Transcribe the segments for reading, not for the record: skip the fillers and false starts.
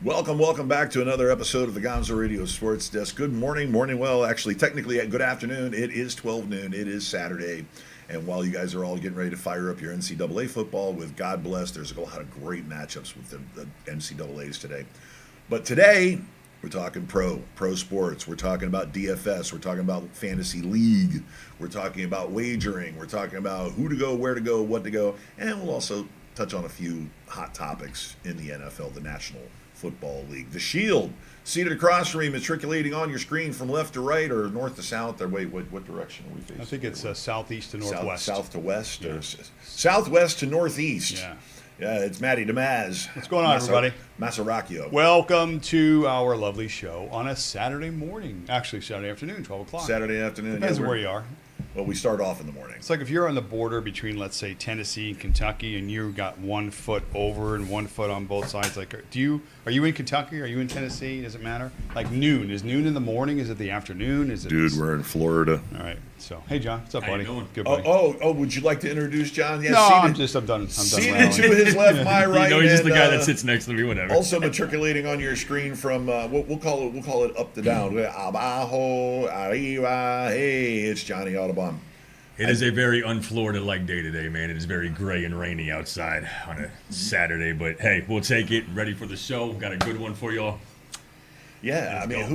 Welcome back to another episode of the Gonzo Radio Sports Desk. Good morning, well, actually, technically, good afternoon. It is 12 noon. It is Saturday. And while you guys are all getting ready to fire up your NCAA football with God bless, there's a lot of great matchups with the NCAAs today. But today, we're talking pro sports. We're talking about DFS. We're talking about fantasy league. We're talking about wagering. We're talking about who to go, where to go, what to go. And we'll also touch on a few hot topics in the NFL, the National Football League. The Shield, seated across from me, matriculating on your screen from left to right or north to south. Or wait, what direction are we facing? I think it's southeast to northwest. South to west? Yeah. Or southwest to northeast. Yeah. Yeah, it's Matty DeMaz. What's going on, everybody? Masaracchio. Welcome to our lovely show on a Saturday morning. Actually, Saturday afternoon, 12 o'clock. Saturday afternoon. Depends where you are. Well, we start off in the morning. It's like if you're on the border between, let's say, Tennessee and Kentucky, and you got 1 foot over and 1 foot on both sides. Like, are you in Kentucky? Are you in Tennessee? Does it matter? Like noon. Is noon in the morning? Is it the afternoon? Is it? Dude, we're in Florida. All right. So, hey, John. What's up, buddy? How you doing? Good, buddy. Oh, would you like to introduce John? Yeah, no, seated, I'm done. seated rallying. to his left, my right. You know, he's just and, the guy that sits next to me, whatever. Also matriculating on your screen from we'll call it up to down. Abajo, arriba. Hey, it's Johnny Audubon. It is a very un-Florida-like day today, man. It is very gray and rainy outside on a Saturday, but hey, we'll take it. Ready for the show. Got a good one for y'all. Yeah, I mean,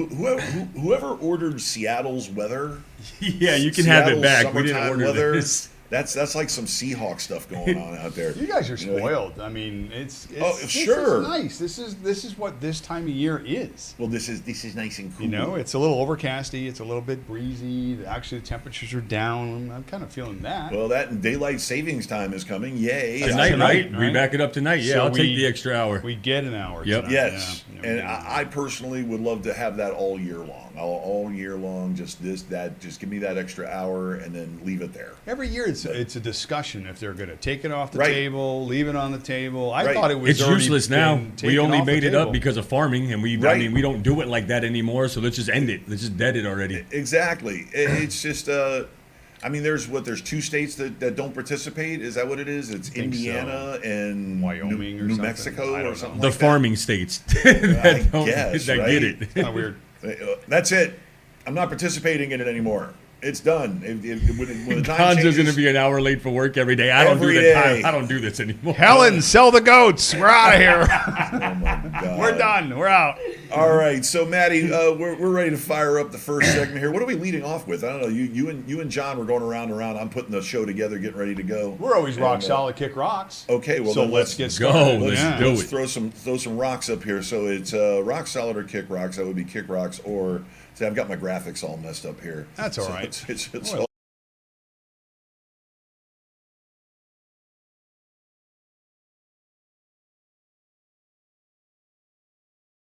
whoever ordered Seattle's weather, Yeah, you can have it back. We didn't summertime order weather, this. That's like some Seahawk stuff going on out there. You guys are You know, spoiled. I mean, it's sure. This is nice. This is what this time of year is. Well, this is nice and cool. You know, it's a little overcasty. It's a little bit breezy. Actually, the temperatures are down. I'm kind of feeling that. Well, that daylight savings time is coming. Yay! Tonight, right? right? We back it up tonight. Yeah, So I'll take the extra hour. We get an hour. Yep. Tonight. Yes, Yeah, and I personally would love to have that all year long. All year long, just give me that extra hour and then leave it there. Every year, it's a discussion if they're going to take it off the Right. table, leave it on the table. I Right. thought it was It's already useless now. been We taken only off the made it table. up because of farming, and I Right. mean, we don't do it like that anymore. So let's just end it. Let's just dead it already. Exactly. It's just I mean, there's 2 states that don't participate. Is that what it is? It's think Indiana and Wyoming or New something. Mexico I don't or know. something The like farming states I that don't guess, that right? get it. Kind of weird. that. That's it. I'm not participating in it anymore. It's done. When the time Gonzo's changes, going to be an hour late for work every day. I don't Every do day. that time. I don't do this anymore. Helen, sell the goats. We're out of here. oh my God. We're done. We're out. All right, so Maddie, we're ready to fire up the first segment here. What are we leading off with? I don't know. You and John were going around and around. I'm putting the show together, getting ready to go. We're always rock And, solid, kick rocks. Okay, well so then let's get go. started. Let's Yeah. do Let's it. throw some rocks up here. So it's rock solid or kick rocks. That would be kick rocks or. See, I've got my graphics all messed up here. That's all So right. It's Well,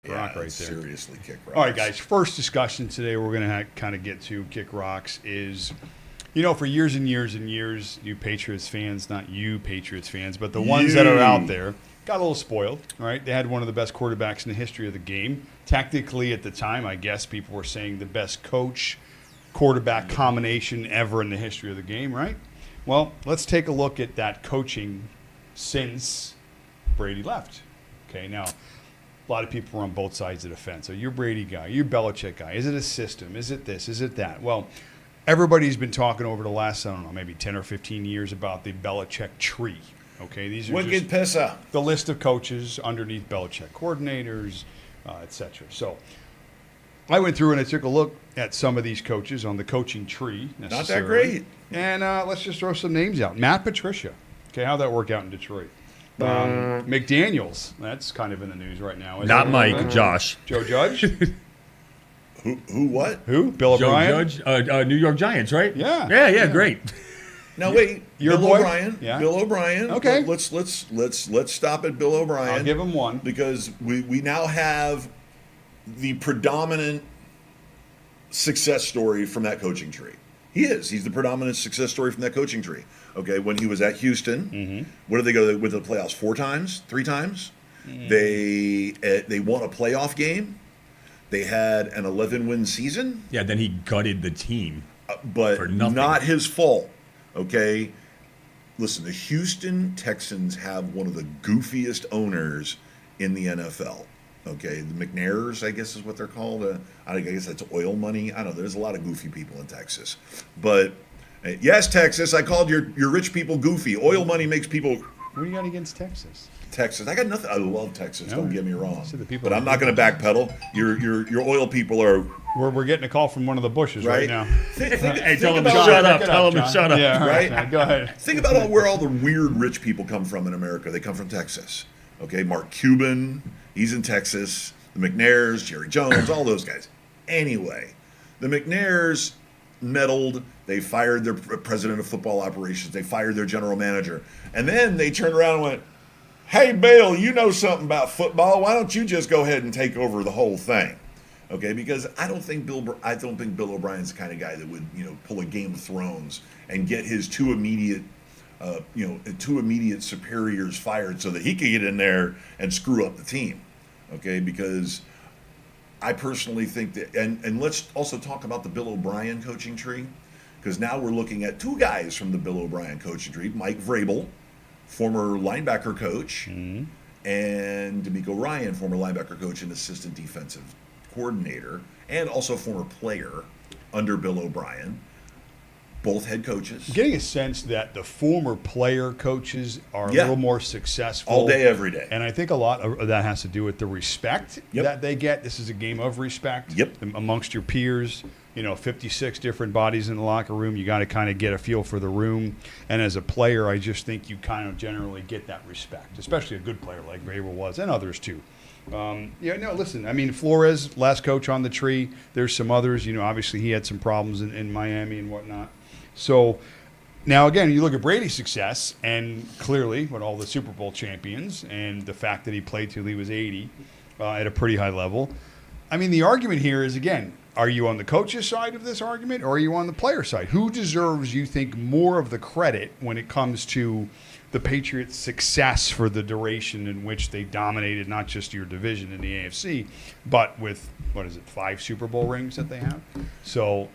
rock right there. Seriously, kick rocks. All right, guys. First discussion today we're going to kind of get to kick rocks is, you know, for years and years and years, you Patriots fans, not you Patriots fans, but the ones that are out there got a little spoiled, right? They had one of the best quarterbacks in the history of the game. Technically, at the time, I guess people were saying the best coach quarterback combination ever in the history of the game, right? Well, let's take a look at that coaching since Brady left. Okay, now a lot of people are on both sides of the fence. So you're Brady guy, you're Belichick guy. Is it a system? Is it this? Is it that? Well, everybody's been talking over the last, I don't know, maybe 10 or 15 years about the Belichick tree. Okay, these are Wicked just pissa. the list of coaches underneath Belichick, coordinators, etc. So I went through and I took a look at some of these coaches on the coaching tree. Not that necessarily. great. And let's just throw some names out. Matt Patricia. Okay, how'd that work out in Detroit? McDaniels. That's kind of in the news right now. Not Mike, Josh. Joe Judge. Who? What? Who? Bill Joe O'Brien. Judge, New York Giants, right? Yeah. Yeah, great. Now wait, Your Bill boy? O'Brien. Yeah. Bill O'Brien. Okay. Let's stop at Bill O'Brien. I'll give him one. Because we now have the predominant success story from that coaching tree. He's the predominant success story from that coaching tree. Okay, when he was at Houston, what did they go with the playoffs? 4 times, 3 times. They won a playoff game. They had an 11-win season. Yeah, then he gutted the team. But For nothing. not his fault. Okay, listen, the Houston Texans have one of the goofiest owners in the NFL. Okay, the McNairs, I guess is what they're called. I guess that's oil money. I don't know. There's a lot of goofy people in Texas. But yes, Texas, I called your rich people goofy. Oil money makes people. What do you got against Texas? Texas, I got nothing. I love Texas. No, Don't get me wrong. so the people But I'm not going to backpedal. Your oil people are We're getting a call from one of the Bushes right, right now. Hey, tell him to about- shut up. Pick it Tell him to John. shut up. Yeah, all Right? John, go ahead. Think about where all the weird rich people come from in America. They come from Texas. Okay, Mark Cuban, he's in Texas. The McNairs, Jerry Jones, all those guys. Anyway, the McNairs meddled. They fired their president of football operations. They fired their general manager. And then they turned around and went, "Hey, Bill, you know something about football. Why don't you just go ahead and take over the whole thing?" Okay, because I don't think Bill O'Brien's the kind of guy that would, pull a Game of Thrones and get his two immediate superiors fired so that he could get in there and screw up the team. Okay, because I personally think that, and let's also talk about the Bill O'Brien coaching tree, because now we're looking at two guys from the Bill O'Brien coaching tree: Mike Vrabel, former linebacker coach, and D'Amico Ryan, former linebacker coach and assistant defensive coordinator, and also former player under Bill O'Brien. Both head coaches. Getting a sense that the former player coaches are a Yeah. little more successful. All day, every day. And I think a lot of that has to do with the respect Yep. that they get. This is a game of respect Yep. amongst your peers. 56 different bodies in the locker room. You got to kind of get a feel for the room. And as a player, I just think you kind of generally get that respect, especially a good player like Vrabel was, and others too. Listen, I mean, Flores, last coach on the tree. There's some others. Obviously he had some problems in Miami and whatnot. So now, again, you look at Brady's success, and clearly with all the Super Bowl champions and the fact that he played till he was 80 at a pretty high level. I mean, the argument here is, again, are you on the coach's side of this argument or are you on the player side? Who deserves, you think, more of the credit when it comes to the Patriots' success for the duration in which they dominated not just your division in the AFC, but with, 5 Super Bowl rings that they have? So,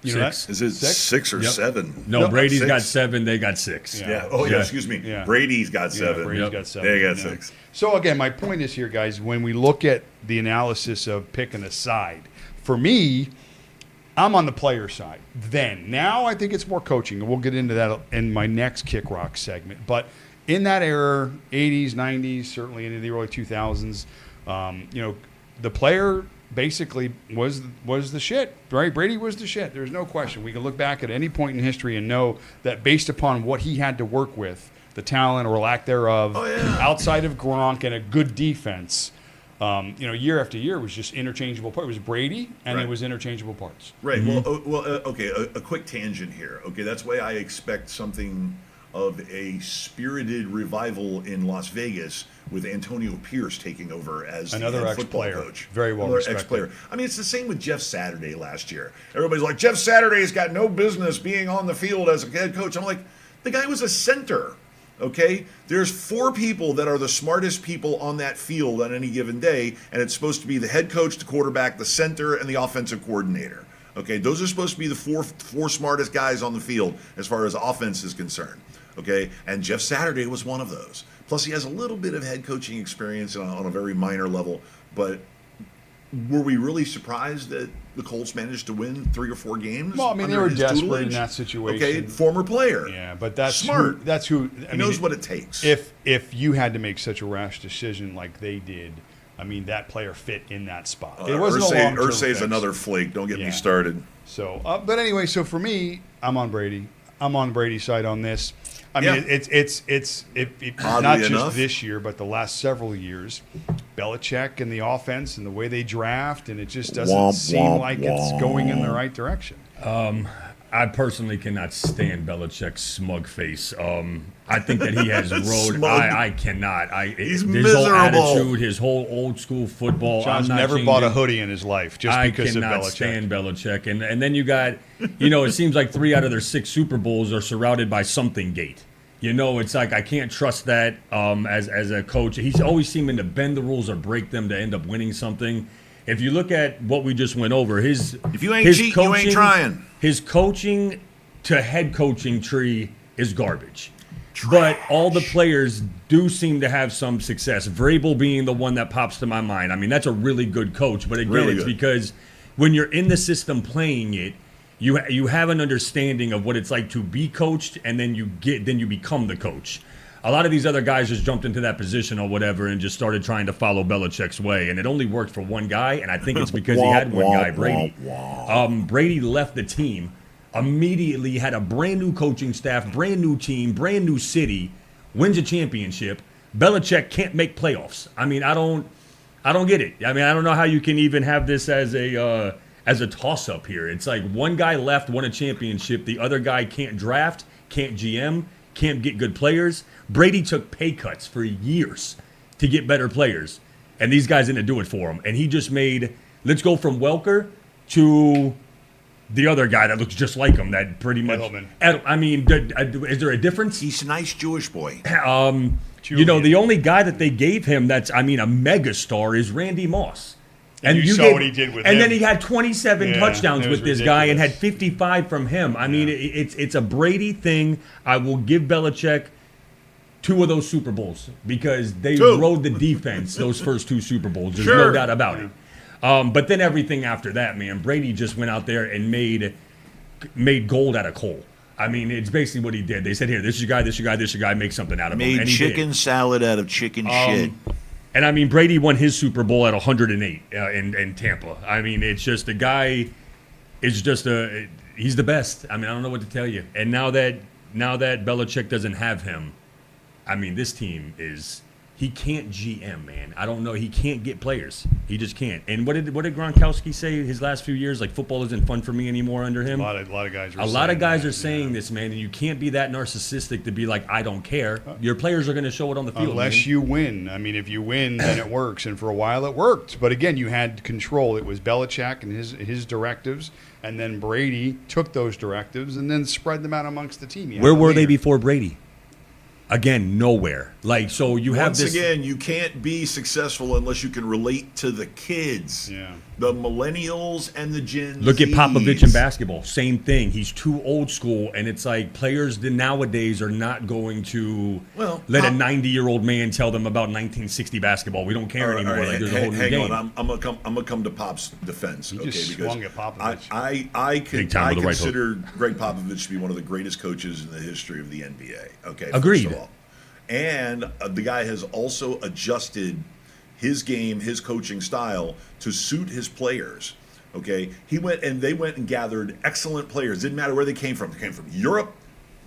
Six. Is it six or Yep. seven? No, Brady's Six. got 7. They got 6. Yeah. Oh, yeah. Excuse me. Yeah. Brady's got 7. Brady's Yep. got 7. They got 6. So, again, my point is here, guys, when we look at the analysis of picking a side, for me, I'm on the player side. Now I think it's more coaching, and we'll get into that in my next Kick Rock segment. But in that era, 80s, 90s, certainly into the early 2000s, the player basically was the shit, right? Brady was the shit. There's no question. We can look back at any point in history and know that based upon what he had to work with, the talent or lack thereof, outside of Gronk and a good defense, year after year was just interchangeable parts. It was Brady, and Right. it was interchangeable parts. Right. Okay. A quick tangent here. Okay, that's why I expect something of a spirited revival in Las Vegas with Antonio Pierce taking over as Another the head football ex-player. coach. Very well Another respected. ex-player. I mean, it's the same with Jeff Saturday last year. Everybody's like, Jeff Saturday's got no business being on the field as a head coach. I'm like, the guy was a center. Okay, there's 4 people that are the smartest people on that field on any given day, and it's supposed to be the head coach, the quarterback, the center, and the offensive coordinator. Okay, those are supposed to be the four smartest guys on the field as far as offense is concerned. Okay, and Jeff Saturday was one of those. Plus, he has a little bit of head coaching experience on a very minor level. But were we really surprised that the Colts managed to win 3 or 4 games? Well, I mean, they under were his desperate tutelage? in that situation. Okay, former player. Yeah, but that's Smart. That's who. He knows what it takes. If you had to make such a rash decision like they did, I mean, that player fit in that spot. It wasn't a long-term Ursay's fix. another flake. Don't get Yeah. me started. So, but anyway, so for me, I'm on Brady. I'm on Brady's side on this. I Yeah. mean, it's Oddly not just enough. this year, but the last several years. Belichick and the offense and the way they draft, and it just doesn't Womp, seem womp, like it's going in the right direction. I personally cannot stand Belichick's smug face. I think that he has rode. Smug. I cannot. He's his miserable. whole attitude, his whole old school football. John's I'm not never changing. bought a hoodie in his life just I because of cannot Belichick. stand Belichick. And then you got, it seems like 3 out of their 6 Super Bowls are surrounded by something gate. It's like I can't trust that as a coach. He's always seeming to bend the rules or break them to end up winning something. If you look at what we just went over, if you ain't cheating, you ain't trying. His coaching to head coaching tree is garbage. But all the players do seem to have some success. Vrabel being the one that pops to my mind. I mean, that's a really good coach. But again, Really it's good. because when you're in the system playing it, you have an understanding of what it's like to be coached, and then you become the coach. A lot of these other guys just jumped into that position or whatever and just started trying to follow Belichick's way, and it only worked for one guy, and I think it's because he had one guy, Brady. Brady left the team, immediately had a brand new coaching staff, brand new team, brand new city, wins a championship. Belichick can't make playoffs. I mean, I don't get it. I mean, I don't know how you can even have this as a toss-up here. It's like one guy left, won a championship, the other guy can't draft, can't GM, can't get good players. Brady took pay cuts for years to get better players, and these guys didn't do it for him. And he just made, let's go from Welker to the other guy that looks just like him, that pretty much. Edelman. I mean, is there a difference? He's a nice Jewish boy. You know, the only guy that they gave him that's, I mean, a megastar is Randy Moss. And you saw what he did with him. And then he had 27 Yeah, touchdowns it was with this guy and had ridiculous. 55 from him. I mean, it's a Brady thing. I will give Belichick 2 of those Super Bowls because they 2. rode the defense those first 2 Super Bowls. There's Sure. no doubt about it. But then everything after that, man, Brady just went out there and made gold out of coal. I mean, it's basically what he did. They said, here, this is your guy, this is your guy, this is your guy, make something out of him. Made And he did. chicken salad out of chicken shit. And I mean, Brady won his Super Bowl at 108 in Tampa. I mean, it's just the guy is just he's the best. I mean, I don't know what to tell you. And now that Belichick doesn't have him, I mean, this team he can't GM, man. I don't know. He can't get players. He just can't. And what did Gronkowski say his last few years? Like, football isn't fun for me anymore under him. A lot of guys. A lot of guys are saying this, man, and you can't be that narcissistic to be like, I don't care. Your players are going to show it on the field. Unless man. you win. I mean, if you win, then it works. And for a while, it worked. But again, you had control. It was Belichick and his directives, and then Brady took those directives and then spread them out amongst the team. You had Where a were they leader. before Brady? Again, nowhere. Like, so you have Once this. again, you can't be successful unless you can relate to the kids. Yeah. The millennials and the Gen Look at Zs. Popovich in basketball. Same thing. He's too old school, and it's like players nowadays are not going to let a 90-year-old man tell them about 1960 basketball. We don't care anymore. All right, Like, there's a whole new hang game. on, I'm gonna come to Pop's defense. You okay, just because swung at Popovich. I Big time with the right hook. consider Greg Popovich to be one of the greatest coaches in the history of the NBA. Okay, Agreed. First of all. And the guy has also adjusted his game, his coaching style to suit his players. Okay, they went and gathered excellent players. Didn't matter where they came from. They came from Europe,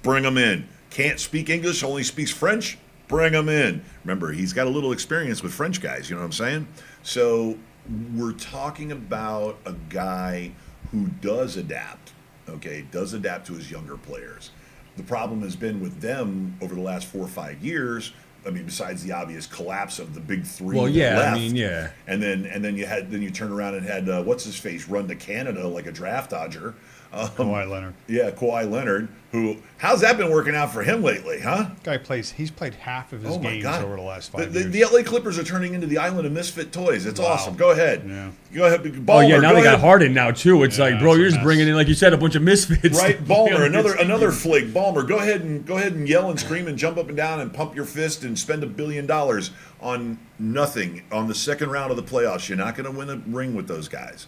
bring them in. Can't speak English, only speaks French, bring them in. Remember, he's got a little experience with French guys. You know what I'm saying? So we're talking about a guy who does adapt. Okay, does adapt to his younger players. The problem has been with them over the last 4 or 5 years. I mean, besides the obvious collapse of the big 3 Well, yeah, left, I mean, yeah. and then you turn around and had what's his face run to Canada like a draft dodger. Kawhi Leonard. Yeah, Kawhi Leonard. How's that been working out for him lately, huh? He's played half of his Oh my games God! over the last 5 The years. LA Clippers are turning into the island of misfit toys. It's Wow. awesome. Go ahead. Yeah. Go ahead. Oh Ballmer, yeah, now go they got ahead. Harden now too. It's Yeah, like, bro, it's a you're just mess. bringing in, like you said, a bunch of misfits. Right, Ballmer, It's- another flig. Ballmer, go ahead and yell and scream and jump up and down and pump your fist and spend $1 billion on nothing on the second round of the playoffs. You're not going to win a ring with those guys.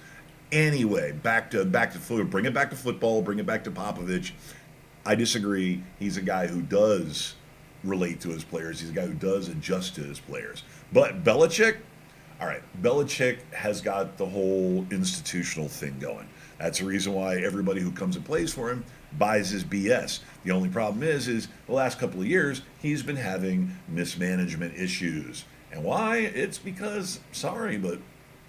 Anyway, back to football. Bring it back to football. Bring it back to Popovich. I disagree. He's a guy who does relate to his players. He's a guy who does adjust to his players. But Belichick, all right, Belichick has got the whole institutional thing going. That's the reason why everybody who comes and plays for him buys his BS. The only problem is the last couple of years, he's been having mismanagement issues. And why? It's because, sorry, but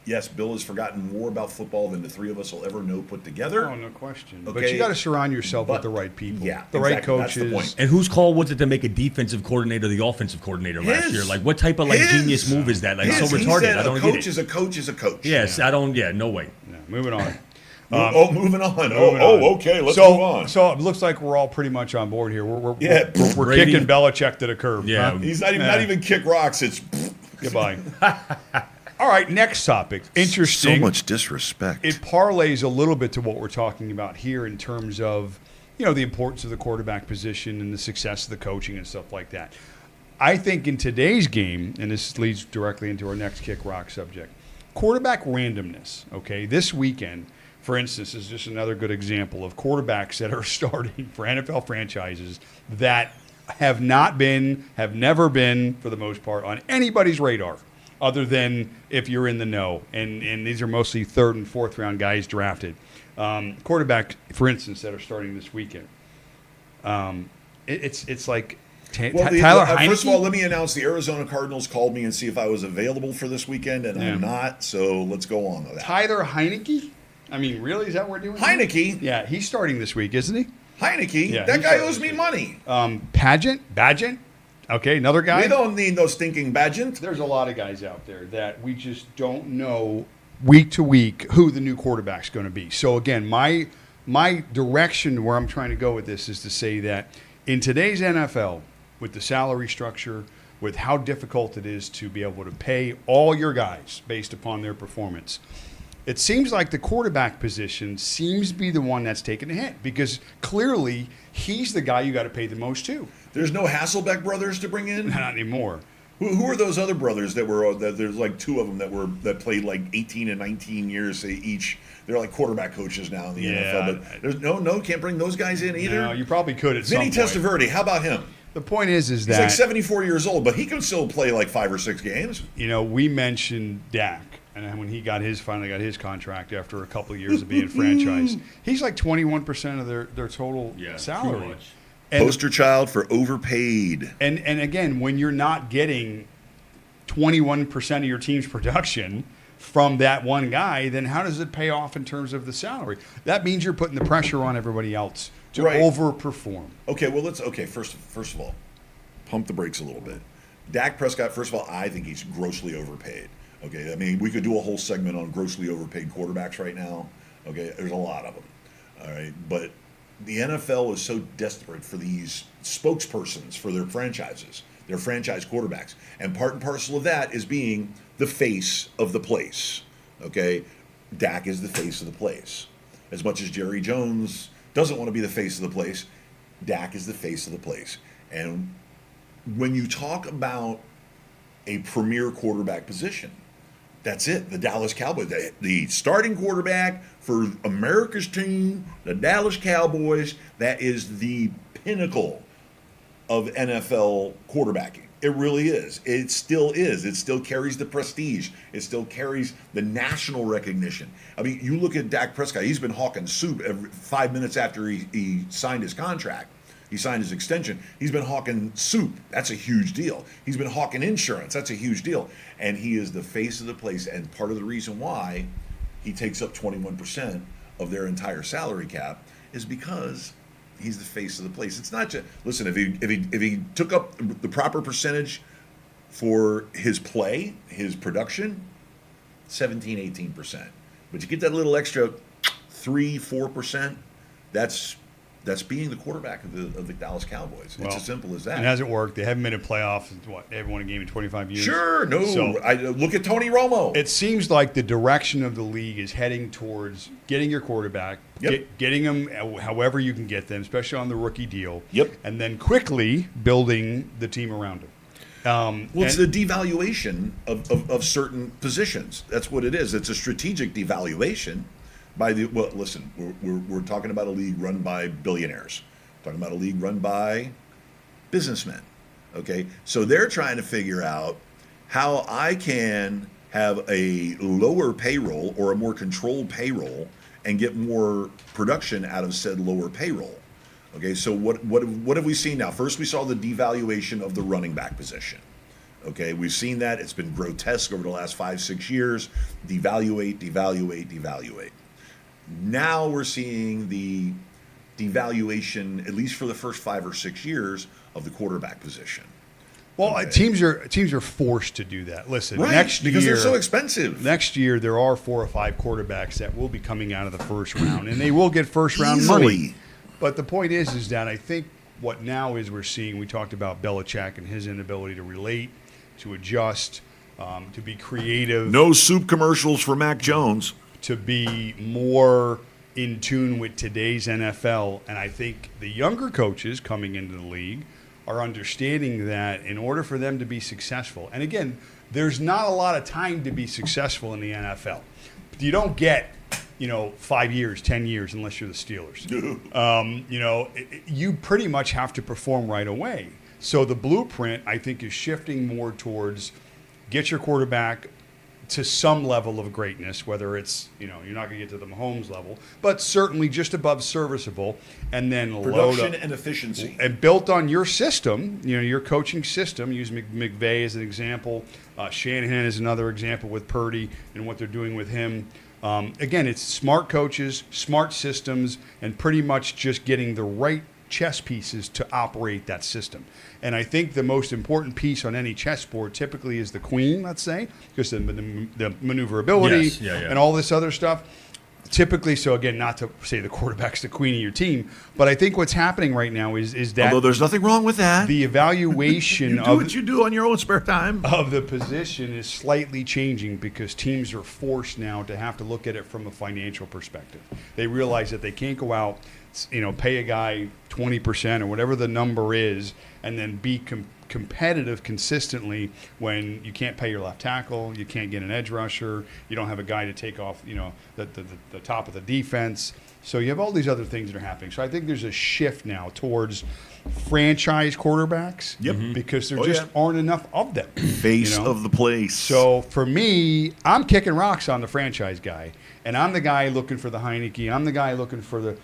yes, Bill has forgotten more about football than the three of us will ever know put together. Oh, no question. But Okay. you got to surround yourself But- with the right people. yeah, the right exactly. That's the coaches. point. And whose call was it to make a defensive coordinator the offensive coordinator last His. year? Like, what type of His. genius move is that? Like, so He retarded. said I don't a get coach it. is a coach is a coach. Yes, I don't. Yeah, no way. Yeah, moving on. Moving on. Moving on. Okay, let's move on. So it looks like we're all pretty much on board here. We're Brady. kicking Belichick to the curb. Yeah. huh? He's not even kick rocks. It's Goodbye. All right, next topic. Interesting. so much disrespect. It parlays a little bit to what we're talking about here in terms of the importance of the quarterback position and the success of the coaching and stuff like that. I think in today's game, and this leads directly into our next Kick Rock subject, quarterback randomness, okay? This weekend, for instance, is just another good example of quarterbacks that are starting for NFL franchises that have never been, for the most part, on anybody's radar other than if you're in the know. And these are mostly third and fourth round guys drafted. Quarterback, for instance, that are starting this weekend. It's like Tyler Heineke. First of all, let me announce the Arizona Cardinals called me and see if I was available for this weekend, and I'm not. So let's go on with that. Tyler Heineke? I mean, really? Is that what we're doing? Heineke? Yeah, he's starting this week, isn't he? Heineke? Yeah, that guy owes me money. Badgent? Okay, another guy. We don't need no stinking Badgent. There's a lot of guys out there that we just don't know week to week who the new quarterback's going to be. So again, my direction where I'm trying to go with this is to say that in today's NFL, with the salary structure, with how difficult it is to be able to pay all your guys based upon their performance, it seems like the quarterback position seems to be the one that's taking a hit because clearly he's the guy you got to pay the most to. There's no Hasselbeck brothers to bring in? Not anymore. Who are those other brothers that were? There's like two of them that played like 18 and 19 years each. They're like quarterback coaches now in the NFL. But there's can't bring those guys in either. No, you probably could at Vinny some point. Testaverde, how about him? The point is He's that like 74 years old, but he can still play like 5 or 6 games. We mentioned Dak, and when he finally got his contract after a couple of years of being franchised, he's like 21% of their total salary. Pretty much. Poster child for overpaid. And again, when you're not getting 21% of your team's production from that one guy, then how does it pay off in terms of the salary? That means you're putting the pressure on everybody else to overperform. Okay, well first of all, pump the brakes a little bit. Dak Prescott, first of all, I think he's grossly overpaid. Okay, I mean, we could do a whole segment on grossly overpaid quarterbacks right now. Okay, there's a lot of them. All right, but the NFL is so desperate for these spokespersons for their franchises, their franchise quarterbacks. And part and parcel of that is being the face of the place. Okay? Dak is the face of the place. As much as Jerry Jones doesn't want to be the face of the place, Dak is the face of the place. And when you talk about a premier quarterback position, that's it. The Dallas Cowboys, the starting quarterback for America's team, the Dallas Cowboys, that is the pinnacle of NFL quarterbacking. It really is. It still is. It still carries the prestige. It still carries the national recognition. I mean, you look at Dak Prescott, he's been hawking soup every 5 minutes after he signed his contract. He signed his extension. He's been hawking soup. That's a huge deal. He's been hawking insurance. That's a huge deal. And he is the face of the place. And part of the reason why he takes up 21% of their entire salary cap is because he's the face of the place. It's not just, listen, if he took up the proper percentage for his play, his production, 17, 18%. But you get that little extra 3-4%, that's being the quarterback of the Dallas Cowboys. It's as simple as that. It hasn't worked. They haven't been in playoffs in they haven't won a game in 25 years. Sure, no. So, look at Tony Romo. It seems like the direction of the league is heading towards getting your quarterback, getting them however you can get them, especially on the rookie deal. Yep. And then quickly building the team around him. It's the devaluation of certain positions. That's what it is. It's a strategic devaluation. Listen, we're talking about a league run by billionaires. We're talking about a league run by businessmen. Okay, so they're trying to figure out how I can have a lower payroll or a more controlled payroll and get more production out of said lower payroll. Okay, so what have we seen now? First, we saw the devaluation of the running back position. Okay, we've seen that. It's been grotesque over the last 5-6 years. Devaluate. Now we're seeing the devaluation, at least for the first 5 or 6 years, of the quarterback position. Well, teams are forced to do that. Listen, next year, because they're so expensive. Next year, there are 4 or 5 quarterbacks that will be coming out of the first round, and they will get first round Easily. money. But the point is that I think what now is we're seeing. We talked about Belichick and his inability to relate, to adjust, to be creative. No soup commercials for Mac Jones. To be more in tune with today's NFL. And I think the younger coaches coming into the league are understanding that in order for them to be successful, and again, there's not a lot of time to be successful in the NFL. You don't get, 5 years, 10 years, unless you're the Steelers. You pretty much have to perform right away. So the blueprint, I think, is shifting more towards get your quarterback to some level of greatness, whether it's, you're not going to get to the Mahomes level, but certainly just above serviceable, and then load Production up. and efficiency. And built on your system, your coaching system, use McVay as an example, Shanahan is another example with Purdy and what they're doing with him. Again, it's smart coaches, smart systems, and pretty much just getting the right chess pieces to operate that system. And I think the most important piece on any chessboard typically is the queen, let's say, because the maneuverability and all this other stuff. Typically, so again, not to say the quarterback's the queen of your team, but I think what's happening right now is that Although there's nothing wrong with that. the evaluation You do what you do on your own spare time. of the position is slightly changing because teams are forced now to have to look at it from a financial perspective. They realize that they can't go out, pay a guy 20% or whatever the number is, and then be competitive consistently when you can't pay your left tackle, you can't get an edge rusher, you don't have a guy to take off, the top of the defense. So you have all these other things that are happening. So I think there's a shift now towards franchise quarterbacks because there aren't enough of them. Face of the place. So for me, I'm kicking rocks on the franchise guy, and I'm the guy looking for the Heineke. I'm the guy looking for the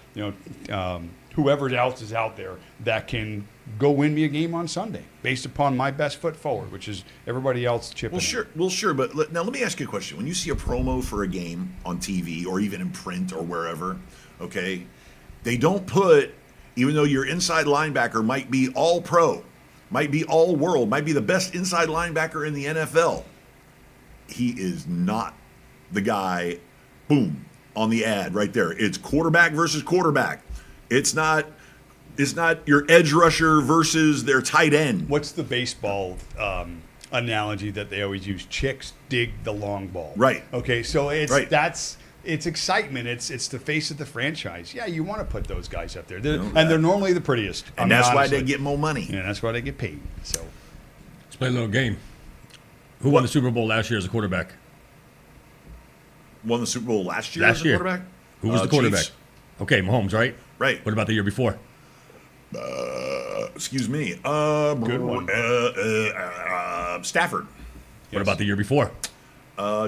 whoever else is out there that can go win me a game on Sunday based upon my best foot forward, which is everybody else chipping. Well, sure. But now let me ask you a question. When you see a promo for a game on TV or even in print or wherever, okay, they don't put, even though your inside linebacker might be all pro, might be all world, might be the best inside linebacker in the NFL, he is not the guy, boom, on the ad right there. It's quarterback versus quarterback. It's not your edge rusher versus their tight end. What's the baseball analogy that they always use? Chicks dig the long ball. Right. Okay, so it's Right. it's excitement. It's the face of the franchise. Yeah, you want to put those guys up there. They're normally the prettiest. And that's why they get more money. Yeah, that's why they get paid. So Let's play a little game. Who won the Super Bowl last year as a quarterback? Won the Super Bowl last year Last as a year. quarterback? Who was the quarterback? Chiefs. Okay, Mahomes, right? Right. What about the year before? Excuse me. Good one. Stafford. What about the year before?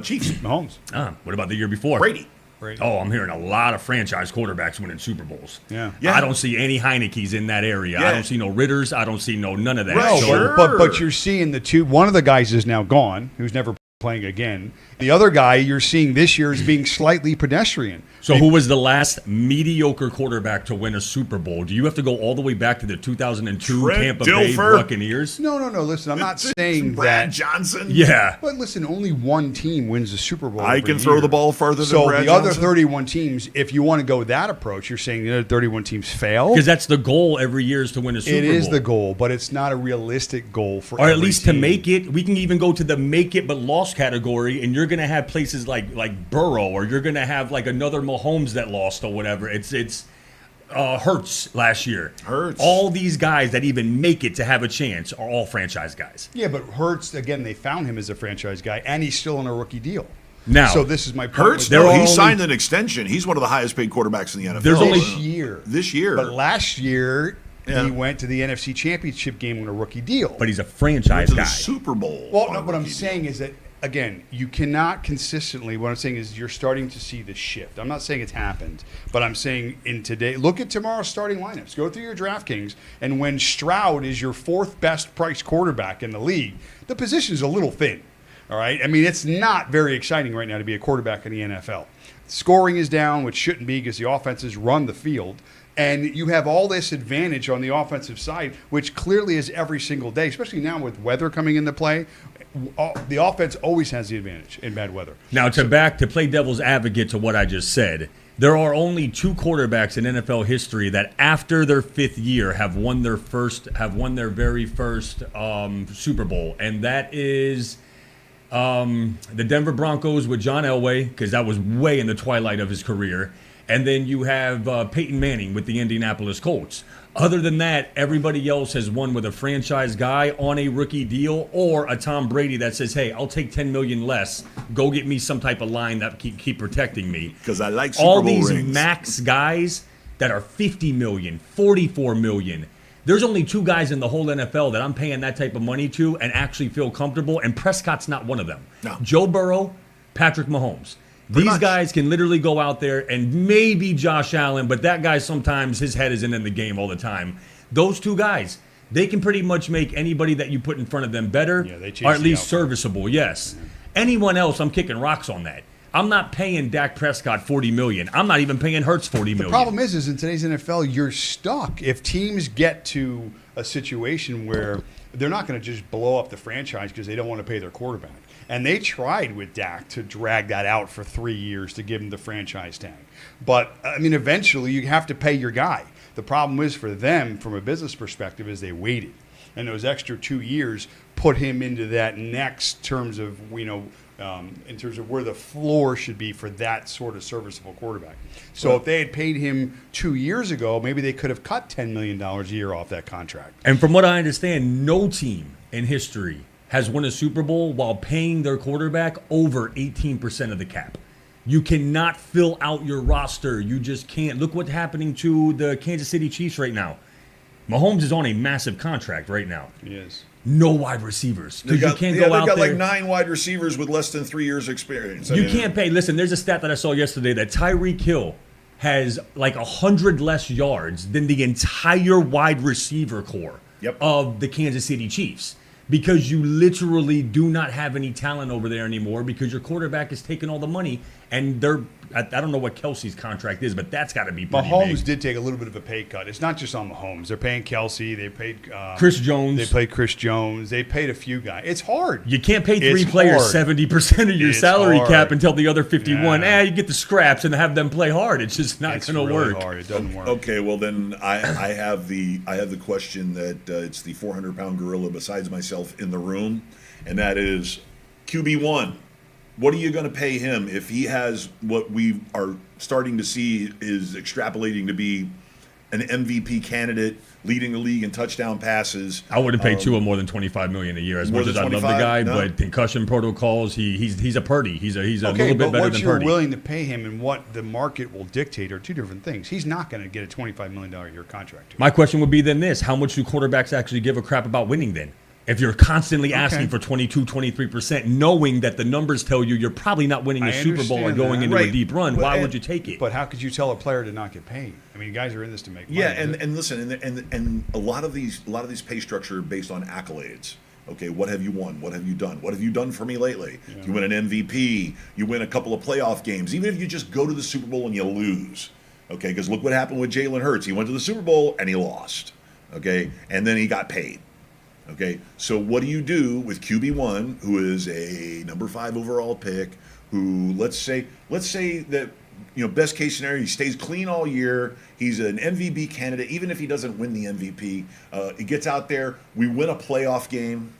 Chiefs. Mahomes, What about the year before? Brady. right? Oh, I'm hearing a lot of franchise quarterbacks winning Super Bowls. Yeah. Yeah. I don't see any Heinekes in that area. Yeah. I don't see no Ritters. I don't see none of that. Right. No, Sure. but you're seeing the two. One of the guys is now gone, who's never playing again. The other guy you're seeing this year is being slightly pedestrian. So who was the last mediocre quarterback to win a Super Bowl? Do you have to go all the way back to the 2002 Trent Tampa Bay Dilfer. Buccaneers? No. Listen, I'm not saying Brad that. Johnson. Yeah. But listen, only one team wins the Super Bowl. I every can throw year. the ball farther than So Brad the other Johnson. 31 teams, if you want to go that approach, you're saying the other 31 teams fail. Because that's the goal every year is to win a Super It Bowl. is the goal, but it's not a realistic goal for Or at every least to team. make it. We can even go to the make it but lost category, and you're going to have places like Burrow, or you're going to have like another Mahomes that lost or whatever. It's Hurts last year. Hurts. All these guys that even make it to have a chance are all franchise guys. Yeah, but Hurts, again, they found him as a franchise guy, and he's still on a rookie deal. Now, So this is my point. Hurts, with There no, are he only- signed an extension. He's one of the highest paid quarterbacks in the NFL. There's only- this year. This year. But last year, Yeah. he went to the NFC Championship game on a rookie deal. but he's a Went franchise to the guy. Super Bowl. Well, on no, a what I'm rookie saying deal. is that, again, you cannot consistently, what I'm saying is you're starting to see the shift. I'm not saying it's happened, but I'm saying in today, look at tomorrow's starting lineups. Go through your DraftKings, and when Stroud is your fourth best priced quarterback in the league, the position's a little thin. All right? I mean, it's not very exciting right now to be a quarterback in the NFL. Scoring is down, which shouldn't be because the offenses run the field. And you have all this advantage on the offensive side, which clearly is every single day, especially now with weather coming into play. The offense always has the advantage in bad weather. Now, to play devil's advocate to what I just said, there are only two quarterbacks in NFL history that, after their fifth year, have won their very first Super Bowl, and that is the Denver Broncos with John Elway, because that was way in the twilight of his career, And then you have Peyton Manning with the Indianapolis Colts. Other than that, everybody else has won with a franchise guy on a rookie deal or a Tom Brady that says, hey, I'll take $10 million less. Go get me some type of line that keep protecting me. Because I like Super All Bowl these rings. max guys that are $50 million, $44 million. There's only 2 guys in the whole NFL that I'm paying that type of money to and actually feel comfortable, and Prescott's not one of them. No. Joe Burrow, Patrick Mahomes. Pretty These much. guys can literally go out there, and maybe Josh Allen, but that guy sometimes his head isn't in the game all the time. Those 2 guys, they can pretty much make anybody that you put in front of them better, Yeah, they chase or at the least outcome. serviceable, yes. Anyone else, I'm kicking rocks on that. I'm not paying Dak Prescott $40 million. I'm not even paying Hurts $40 million. The problem is in today's NFL, you're stuck. If teams get to a situation where they're not going to just blow up the franchise because they don't want to pay their quarterback. And they tried with Dak to drag that out for 3 years to give him the franchise tag. But, I mean, eventually you have to pay your guy. The problem is for them, from a business perspective, is they waited. And those extra 2 years put him into that next terms of, in terms of where the floor should be for that sort of serviceable quarterback. So if they had paid him 2 years ago, maybe they could have cut $10 million a year off that contract. And from what I understand, no team in history has won a Super Bowl while paying their quarterback over 18% of the cap. You cannot fill out your roster. You just can't. Look what's happening to the Kansas City Chiefs right now. Mahomes is on a massive contract right now. Yes. No wide receivers. They've Because you can't go out got there. like 9 wide receivers with less than 3 years experience. You can't pay. Listen, there's a stat that I saw yesterday that Tyreek Hill has like 100 less yards than the entire wide receiver core Yep. of the Kansas City Chiefs. Because you literally do not have any talent over there anymore because your quarterback is taking all the money. And I don't know what Kelsey's contract is, but that's got to be pretty Mahomes big. did take a little bit of a pay cut. It's not just on Mahomes. They're paying Kelsey. They paid Chris Jones. They paid Chris Jones. They paid a few guys. It's hard. You can't pay 3 It's players hard. 70% of your It's salary hard. cap until the other 51. Yeah. You get the scraps and have them play hard. It's just not It's going to really work. hard. It doesn't work. Okay, well then I have the question that it's the 400-pound gorilla besides myself in the room, and that is QB1. What are you going to pay him if he has what we are starting to see is extrapolating to be an MVP candidate, leading the league in touchdown passes? I wouldn't pay Tua more than $25 million a year. As More much as than I love the 25? guy, No. but concussion protocols, he's a Purdy. He's a Okay, little bit but better what than you're Purdy. willing to pay him and what the market will dictate are 2 different things. He's not going to get a $25 million a year contract. My question would be then this: how much do quarterbacks actually give a crap about winning then? If you're constantly asking for 22, 23%, knowing that the numbers tell you you're probably not winning I a Super Bowl or understand going that. into a Right. deep run, Well, why and- would you take it? But how could you tell a player to not get paid? I mean, guys are in this to make money. Yeah, and listen, and a lot of these pay structure are based on accolades. Okay, what have you won? What have you done? What have you done for me lately? You win an MVP. You win a couple of playoff games. Even if you just go to the Super Bowl and you lose. Okay, because look what happened with Jalen Hurts. He went to the Super Bowl and he lost. Okay, and then he got paid. Okay, so what do you do with QB1, who is a number 5 overall pick, who let's say that best case scenario, he stays clean all year. He's an MVP candidate, even if he doesn't win the MVP. He gets out there, we win a playoff game,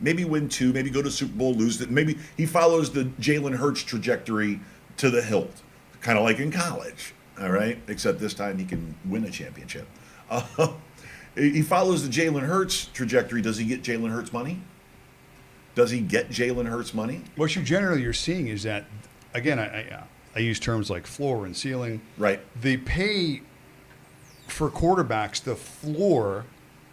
maybe win 2, maybe go to Super Bowl, lose it. Maybe he follows the Jalen Hurts trajectory to the hilt, kind of like in college. All right, except this time he can win a championship. He follows the Jalen Hurts trajectory. Does he get Jalen Hurts money? Does he get Jalen Hurts money? what you're seeing is that, again, I use terms like floor and ceiling. Right. The pay for quarterbacks, the floor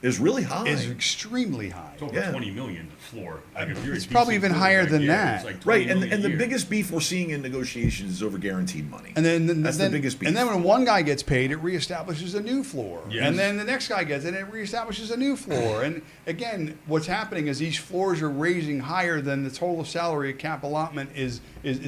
Is really high. is extremely high. It's over Yeah. $20 million floor. Like if you're a It's probably decent even higher quarterback, than that. it's like $20 Right, million and a the year. biggest beef we're seeing in negotiations is over guaranteed money. And then That's the biggest beef. And then when one guy gets paid, it reestablishes a new floor. Yes. And then the next guy gets it, and it reestablishes a new floor. And again, what's happening is these floors are raising higher than the total salary cap allotment is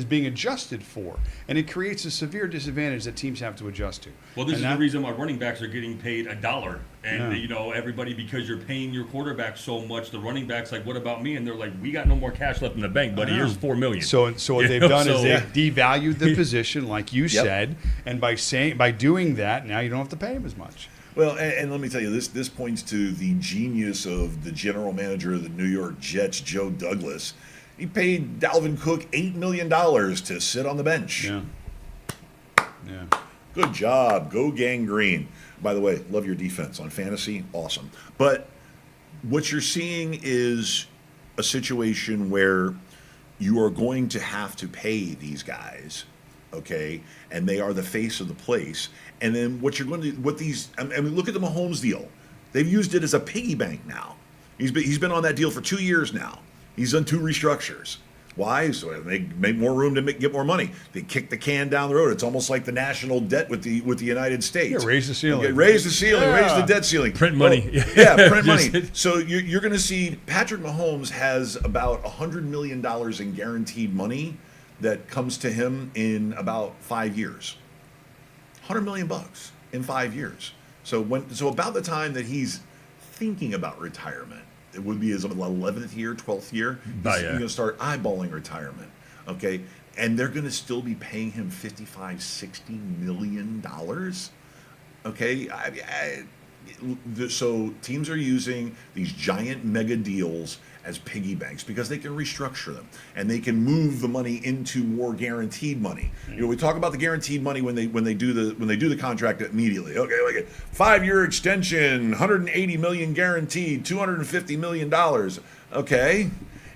being adjusted for, and it creates a severe disadvantage that teams have to adjust to. Well, this And is that- the reason why running backs are getting paid $1. And, Yeah. everybody, because you're paying your quarterback so much, the running back's like, what about me? And they're like, we got no more cash left in the bank, buddy. I know. Here's $4 million. So what You they've know, done is so- they've devalued the position, like you Yep. said, and by doing that, now you don't have to pay him as much. Well, and let me tell you, this points to the genius of the general manager of the New York Jets, Joe Douglas. He paid Dalvin Cook $8 million to sit on the bench. Yeah. Good job. Go Gang Green. By the way, love your defense on fantasy. Awesome. But what you're seeing is a situation where you are going to have to pay these guys, okay? And they are the face of the place. And then what you're going to do, I mean, look at the Mahomes deal. They've used it as a piggy bank now. He's been on that deal for 2 years now. He's done 2 restructures. Why? So they make more room to get more money. They kick the can down the road. It's almost like the national debt with the United States. Yeah, raise the ceiling. Okay, raise the ceiling. Yeah. Raise the debt ceiling. Print money. Yeah, print money. So you're going to see Patrick Mahomes has about $100 million in guaranteed money that comes to him in about 5 years. $100 million in 5 years. So about the time that he's thinking about retirement, it would be his 11th year, 12th year. He's going to start eyeballing retirement. Okay, and they're going to still be paying him $55-60 million. Okay, so teams are using these giant mega deals as piggy banks because they can restructure them and they can move the money into more guaranteed money. You know, we talk about the guaranteed money when they do the contract immediately. Okay, like a 5-year extension, 180 million guaranteed, $250 million. Okay,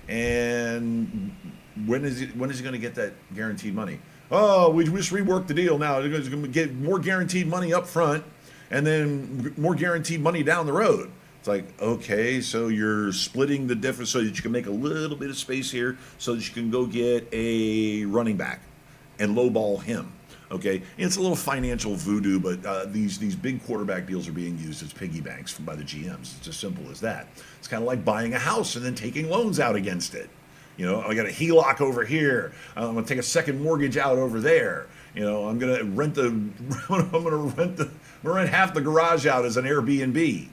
and when is he going to get that guaranteed money? Oh, we just reworked the deal now. They're going to get more guaranteed money up front and then more guaranteed money down the road. It's like, okay, so you're splitting the difference so that you can make a little bit of space here so that you can go get a running back and lowball him. Okay, it's a little financial voodoo, but these big quarterback deals are being used as piggy banks by the GMs. It's as simple as that. It's kind of like buying a house and then taking loans out against it. You know, I got a HELOC over here. I'm going to take a second mortgage out over there. You know, I'm going to rent half the garage out as an Airbnb.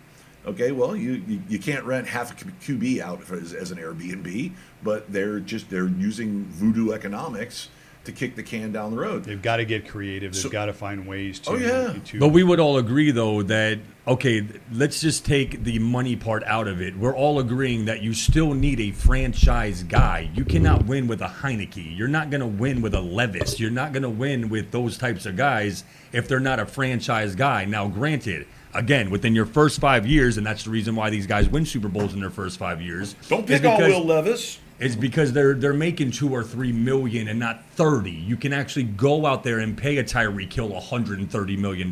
Okay, well, you can't rent half a QB out as an Airbnb, but they're using voodoo economics to kick the can down the road. They've got to get creative. They've got to find ways to. Oh, yeah. But we would all agree, though, that, okay, let's just take the money part out of it. We're all agreeing that you still need a franchise guy. You cannot win with a Heineke. You're not going to win with a Levis. You're not going to win with those types of guys if they're not a franchise guy. Now, granted, again, within your first 5 years, and that's the reason why these guys win Super Bowls in their first 5 years. Don't pick on Will Levis. It's because they're making $2 or $3 million and not 30. You can actually go out there and pay a Tyreek Hill $130 million.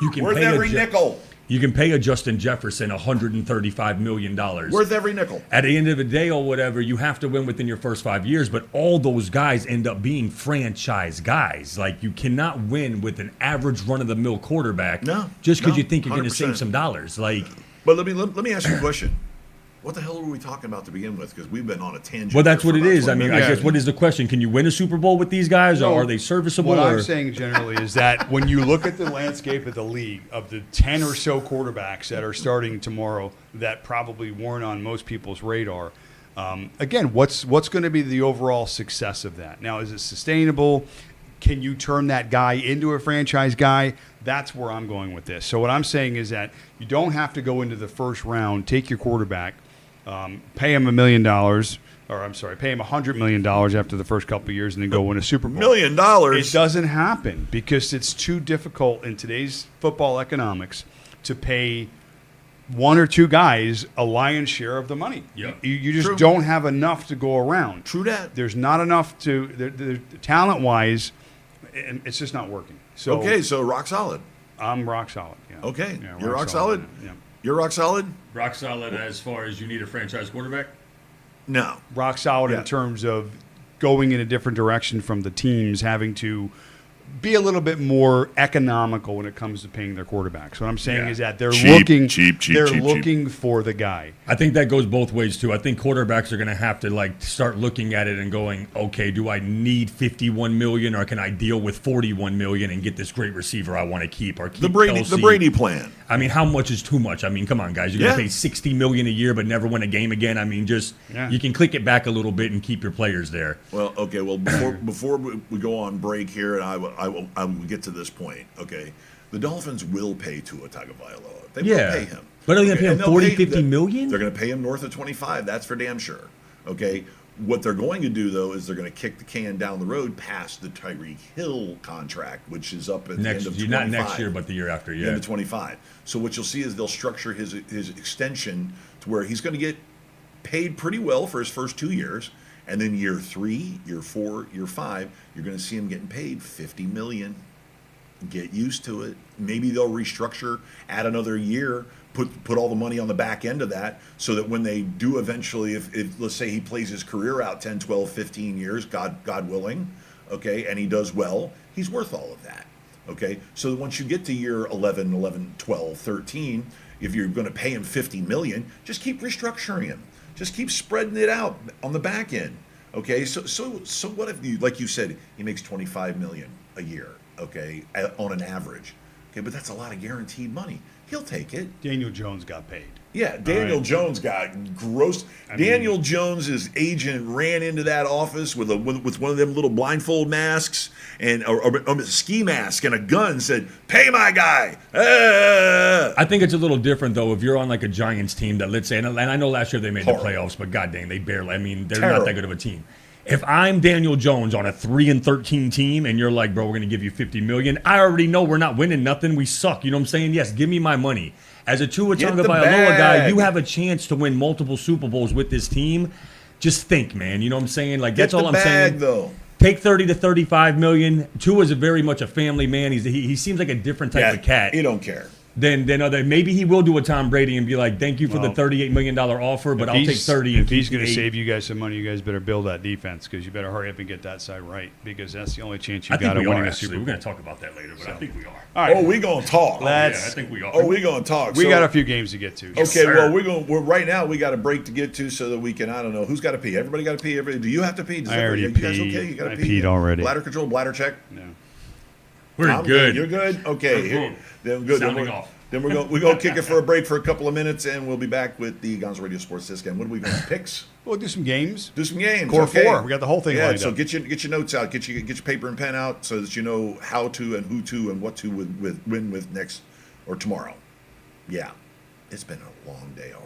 You can Worth every nickel. You can pay a Justin Jefferson $135 million. Worth every nickel. At the end of the day or whatever, you have to win within your first 5 years, but all those guys end up being franchise guys. Like, you cannot win with an average run-of-the-mill quarterback just because you think you're going to save some dollars. Like, but let me ask you a question. What the hell were we talking about to begin with? Because we've been on a tangent. Well, that's what it is. I mean, I guess what is the question? Can you win a Super Bowl with these guys, or are they serviceable? What I'm saying generally is that when you look at the landscape of the league, of the 10 or so quarterbacks that are starting tomorrow that probably weren't on most people's radar, again, what's going to be the overall success of that? Now, is it sustainable? Can you turn that guy into a franchise guy? That's where I'm going with this. So what I'm saying is that you don't have to go into the first round, take your quarterback, pay him $1 million, pay him $100 million after the first couple of years, and then go win a Super Bowl. $1 million? It doesn't happen because it's too difficult in today's football economics to pay one or two guys a lion's share of the money. Yep. You just don't have enough to go around. True that. There's not enough to talent-wise, and it's just not working. So okay, so rock solid. I'm rock solid. Yeah. Okay, Yeah, you're rock solid. Yeah. You're rock solid. Rock solid as far as you need a franchise quarterback? No. Rock solid in terms of going in a different direction from the teams having to be a little bit more economical when it comes to paying their quarterbacks. What I'm saying is that they're looking for the guy. I think that goes both ways too. I think quarterbacks are going to have to like start looking at it and going, okay, do I need 51 million or can I deal with 41 million and get this great receiver I want to keep or keep the Brady plan? I mean, how much is too much? I mean, come on, guys, you're going to pay 60 million a year but never win a game again. I mean, you can click it back a little bit and keep your players there. Well, okay. Well, before we go on break here, and I will get to this point. Okay, the Dolphins will pay Tua Tagovailoa. They will pay him. But are they going to pay him 40, 50 million? They're going to pay him north of 25. That's for damn sure. Okay. What they're going to do, though, is they're going to kick the can down the road past the Tyreek Hill contract, which is up at the end of 25. Not next year, but the year after, The end of 25. So what you'll see is they'll structure his extension to where he's going to get paid pretty well for his first 2 years, and then year 3, year 4, year 5, you're going to see him getting paid $50 million. Get used to it. Maybe they'll restructure, add another year, put all the money on the back end of that, so that when they do eventually, if let's say he plays his career out 10, 12, 15 years, God willing, okay, and he does well, he's worth all of that. Okay, so once you get to year 11, 12, 13, if you're going to pay him $50 million, just keep restructuring him. Just keep spreading it out on the back end. Okay, so what if you, like you said, he makes $25 million a year, okay, on an average. Okay, but that's a lot of guaranteed money. He'll take it. Daniel Jones got paid. Yeah, Daniel Jones got gross. Daniel Jones's agent ran into that office with one of them little blindfold masks and a ski mask and a gun. Said, "Pay my guy." I think it's a little different though if you're on like a Giants team that, let's say, and I know last year they made the playoffs, but god dang, they barely. I mean, they're not that good of a team. If I'm Daniel Jones on a 3-13 team and you're like, bro, we're going to give you $50 million, I already know we're not winning nothing. We suck. You know what I'm saying? Yes, give me my money. As a Tua Tagovailoa guy, you have a chance to win multiple Super Bowls with this team. Just think, man. You know what I'm saying? Like, that's all I'm saying. Though. Take 30 to 35 million. Tua's very much a family man. He seems like a different type of cat. He don't care. Then maybe he will do a Tom Brady and be like, thank you for the $38 million offer, but I'll take 30. If he's going to save you guys some money, you guys better build that defense because you better hurry up and get that side right because that's the only chance you got of winning a Super Bowl. We're going to talk about that later, but I think we are. All right. Oh, we're going to talk. I think we are. Oh, we're going to talk. We got a few games to get to. Okay, well, we're right now we got a break to get to so that we can, I don't know, who's got to pee? Everybody got to pee? Do you have to pee? I already peed. You guys okay? You got to pee? I peed already. Bladder control, bladder check? No. We're good. You're good? Okay. Then good. Sounding off. Then we're going to kick it for a break for a couple of minutes, and we'll be back with the Gonzo Radio Sports Disc. And what are we going to picks? We'll do some games. Do some games. Core okay. 4. We got the whole thing lined up. So get your notes out. Get your paper and pen out so that you know how to and who to and what to win with next or tomorrow. Yeah, it's been a long day already.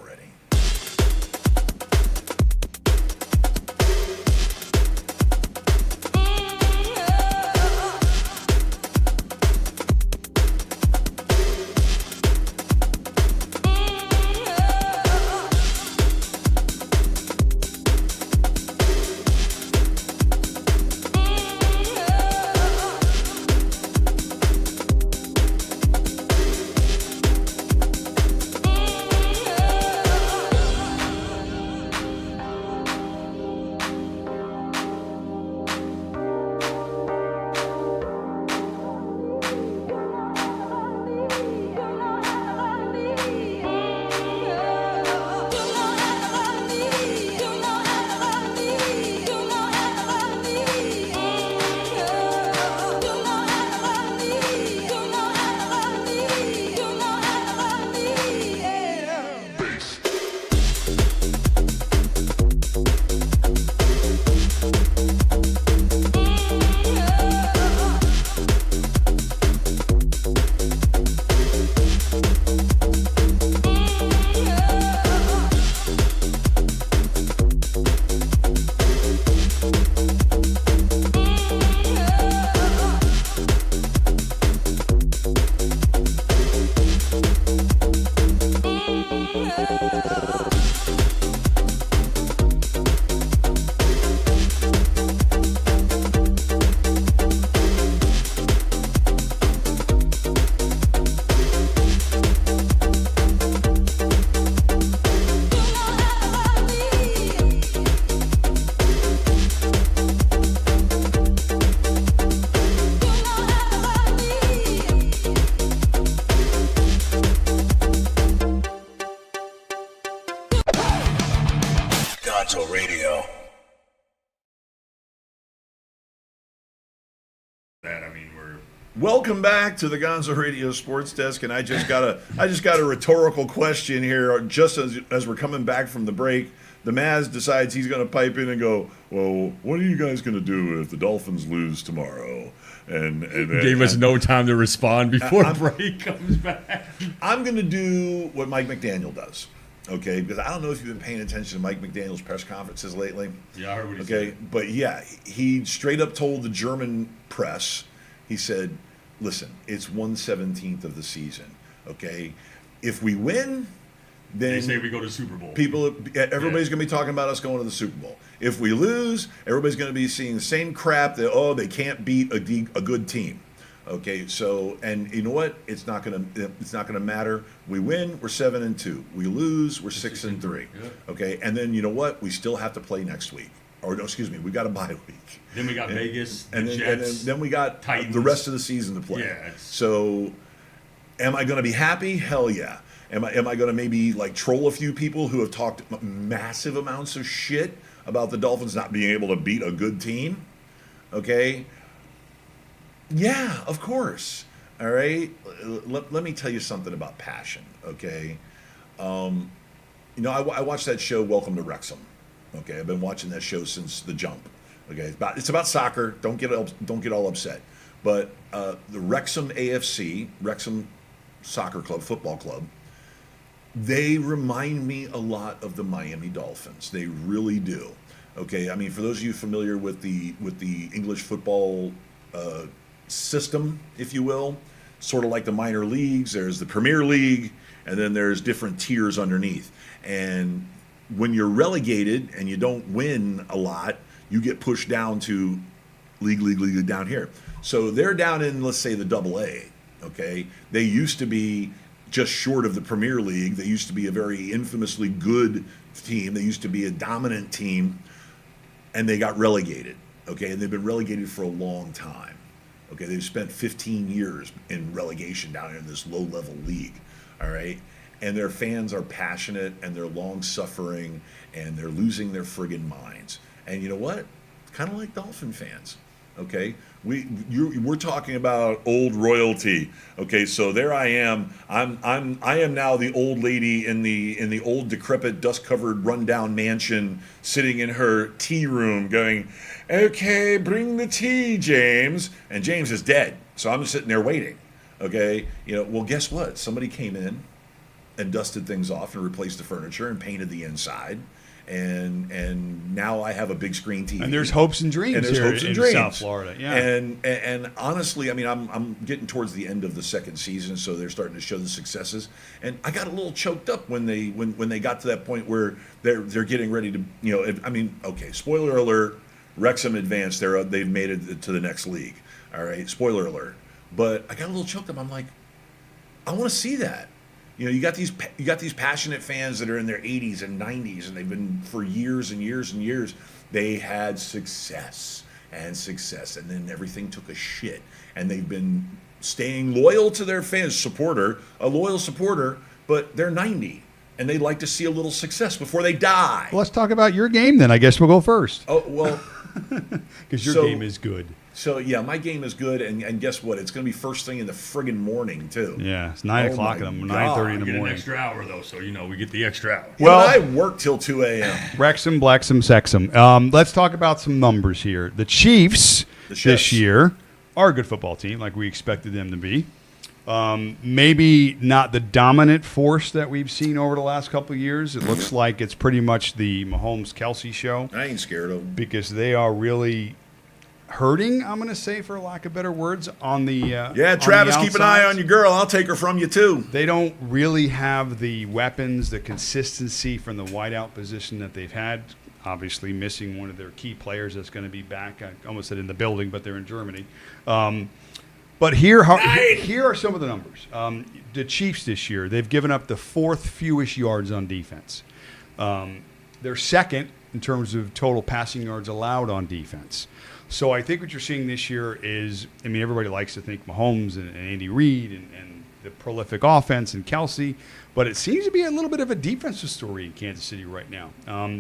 Gonzo Radio. Welcome back to the Gonzo Radio Sports Desk, and I just got a rhetorical question here. Just as we're coming back from the break, the Maz decides he's going to pipe in and go, "Well, what are you guys going to do if the Dolphins lose tomorrow?" And gave us no time to respond before break comes back. I'm going to do what Mike McDaniel does. Okay, because I don't know if you've been paying attention to Mike McDaniel's press conferences lately. Yeah, I heard what he Okay, said. but yeah, he straight up told the German press, he said, listen, it's 1/17 of the season. Okay, if we win, then They say we go to Super Bowl. everybody's going to be talking about us going to the Super Bowl. If we lose, everybody's going to be seeing the same crap that they can't beat a good team. Okay, so and you know what? It's not gonna matter. We win, we're 7-2. We lose, we're 6-3. Yeah. Okay, and then you know what? We still have to play next week. Or no, excuse me, we got a bye week. Then we got Vegas, the And then, Jets. then we got Titans. the rest of the season to play. Yeah, it's- So, am I going to be happy? Hell yeah. Am I going to maybe like troll a few people who have talked massive amounts of shit about the Dolphins not being able to beat a good team? Okay. Yeah, of course. All right. Let me tell you something about passion. Okay. I watched that show, Welcome to Wrexham. Okay, I've been watching that show since the jump. Okay, it's about soccer. Don't get all upset. But the Wrexham AFC, Wrexham Soccer Club, football club, they remind me a lot of the Miami Dolphins. They really do. Okay, I mean, for those of you familiar with the English football system, if you will, sort of like the minor leagues, there's the Premier League, and then there's different tiers underneath. And when you're relegated and you don't win a lot, you get pushed down to league down here. So they're down in, let's say, the AA. Okay, they used to be just short of the Premier League. They used to be a very infamously good team. They used to be a dominant team, and they got relegated. Okay, and they've been relegated for a long time. Okay, they've spent 15 years in relegation down in this low-level league. All right, and their fans are passionate and they're long-suffering and they're losing their friggin' minds. And you know what? Kind of like Dolphin fans. Okay, we're talking about old royalty. Okay, so there I am. I am now the old lady in the old decrepit, dust-covered, rundown mansion, sitting in her tea room, going, "Okay, bring the tea, James." And James is dead, so I'm sitting there waiting. Okay, well, guess what? Somebody came in and dusted things off and replaced the furniture and painted the inside. And now I have a big screen TV. And there's hopes and dreams here in South Florida. Yeah. And honestly, I mean, I'm getting towards the end of the second season, so they're starting to show the successes. And I got a little choked up when they got to that point where they're getting ready to, I mean, okay, spoiler alert, Wrexham advanced. They've made it to the next league. All right, spoiler alert. But I got a little choked up. I'm like, I want to see that. You got these passionate fans that are in their 80s and 90s, and they've been for years and years and years. They had success, and then everything took a shit, and they've been staying loyal to their fans, a loyal supporter, but they're 90, and they'd like to see a little success before they die. Well, let's talk about your game then. I guess we'll go first. Oh well, because your game is good. So, yeah, my game is good, and guess what? It's going to be first thing in the friggin' morning, too. Yeah, it's 9 o'clock and 9:30 in the We get morning. an extra hour, though, so, we get the extra hour. Well, I work till 2 a.m. Wrexham, Blacksome, Sexham. Let's talk about some numbers here. The Chiefs this year are a good football team, like we expected them to be. Maybe not the dominant force that we've seen over the last couple of years. It looks like it's pretty much the Mahomes-Kelsey show. I ain't scared of them. Because they are really hurting, I'm going to say, for lack of better words, on the yeah, Travis, keep an eye on your girl. I'll take her from you, too. They don't really have the weapons, the consistency from the wideout position that they've had. Obviously, missing one of their key players that's going to be back. I almost said in the building, but they're in Germany. But here are some of the numbers. The Chiefs this year, they've given up the fourth fewest yards on defense. They're second in terms of total passing yards allowed on defense. So I think what you're seeing this year is, I mean, everybody likes to think Mahomes and Andy Reid and the prolific offense and Kelsey, but it seems to be a little bit of a defensive story in Kansas City right now.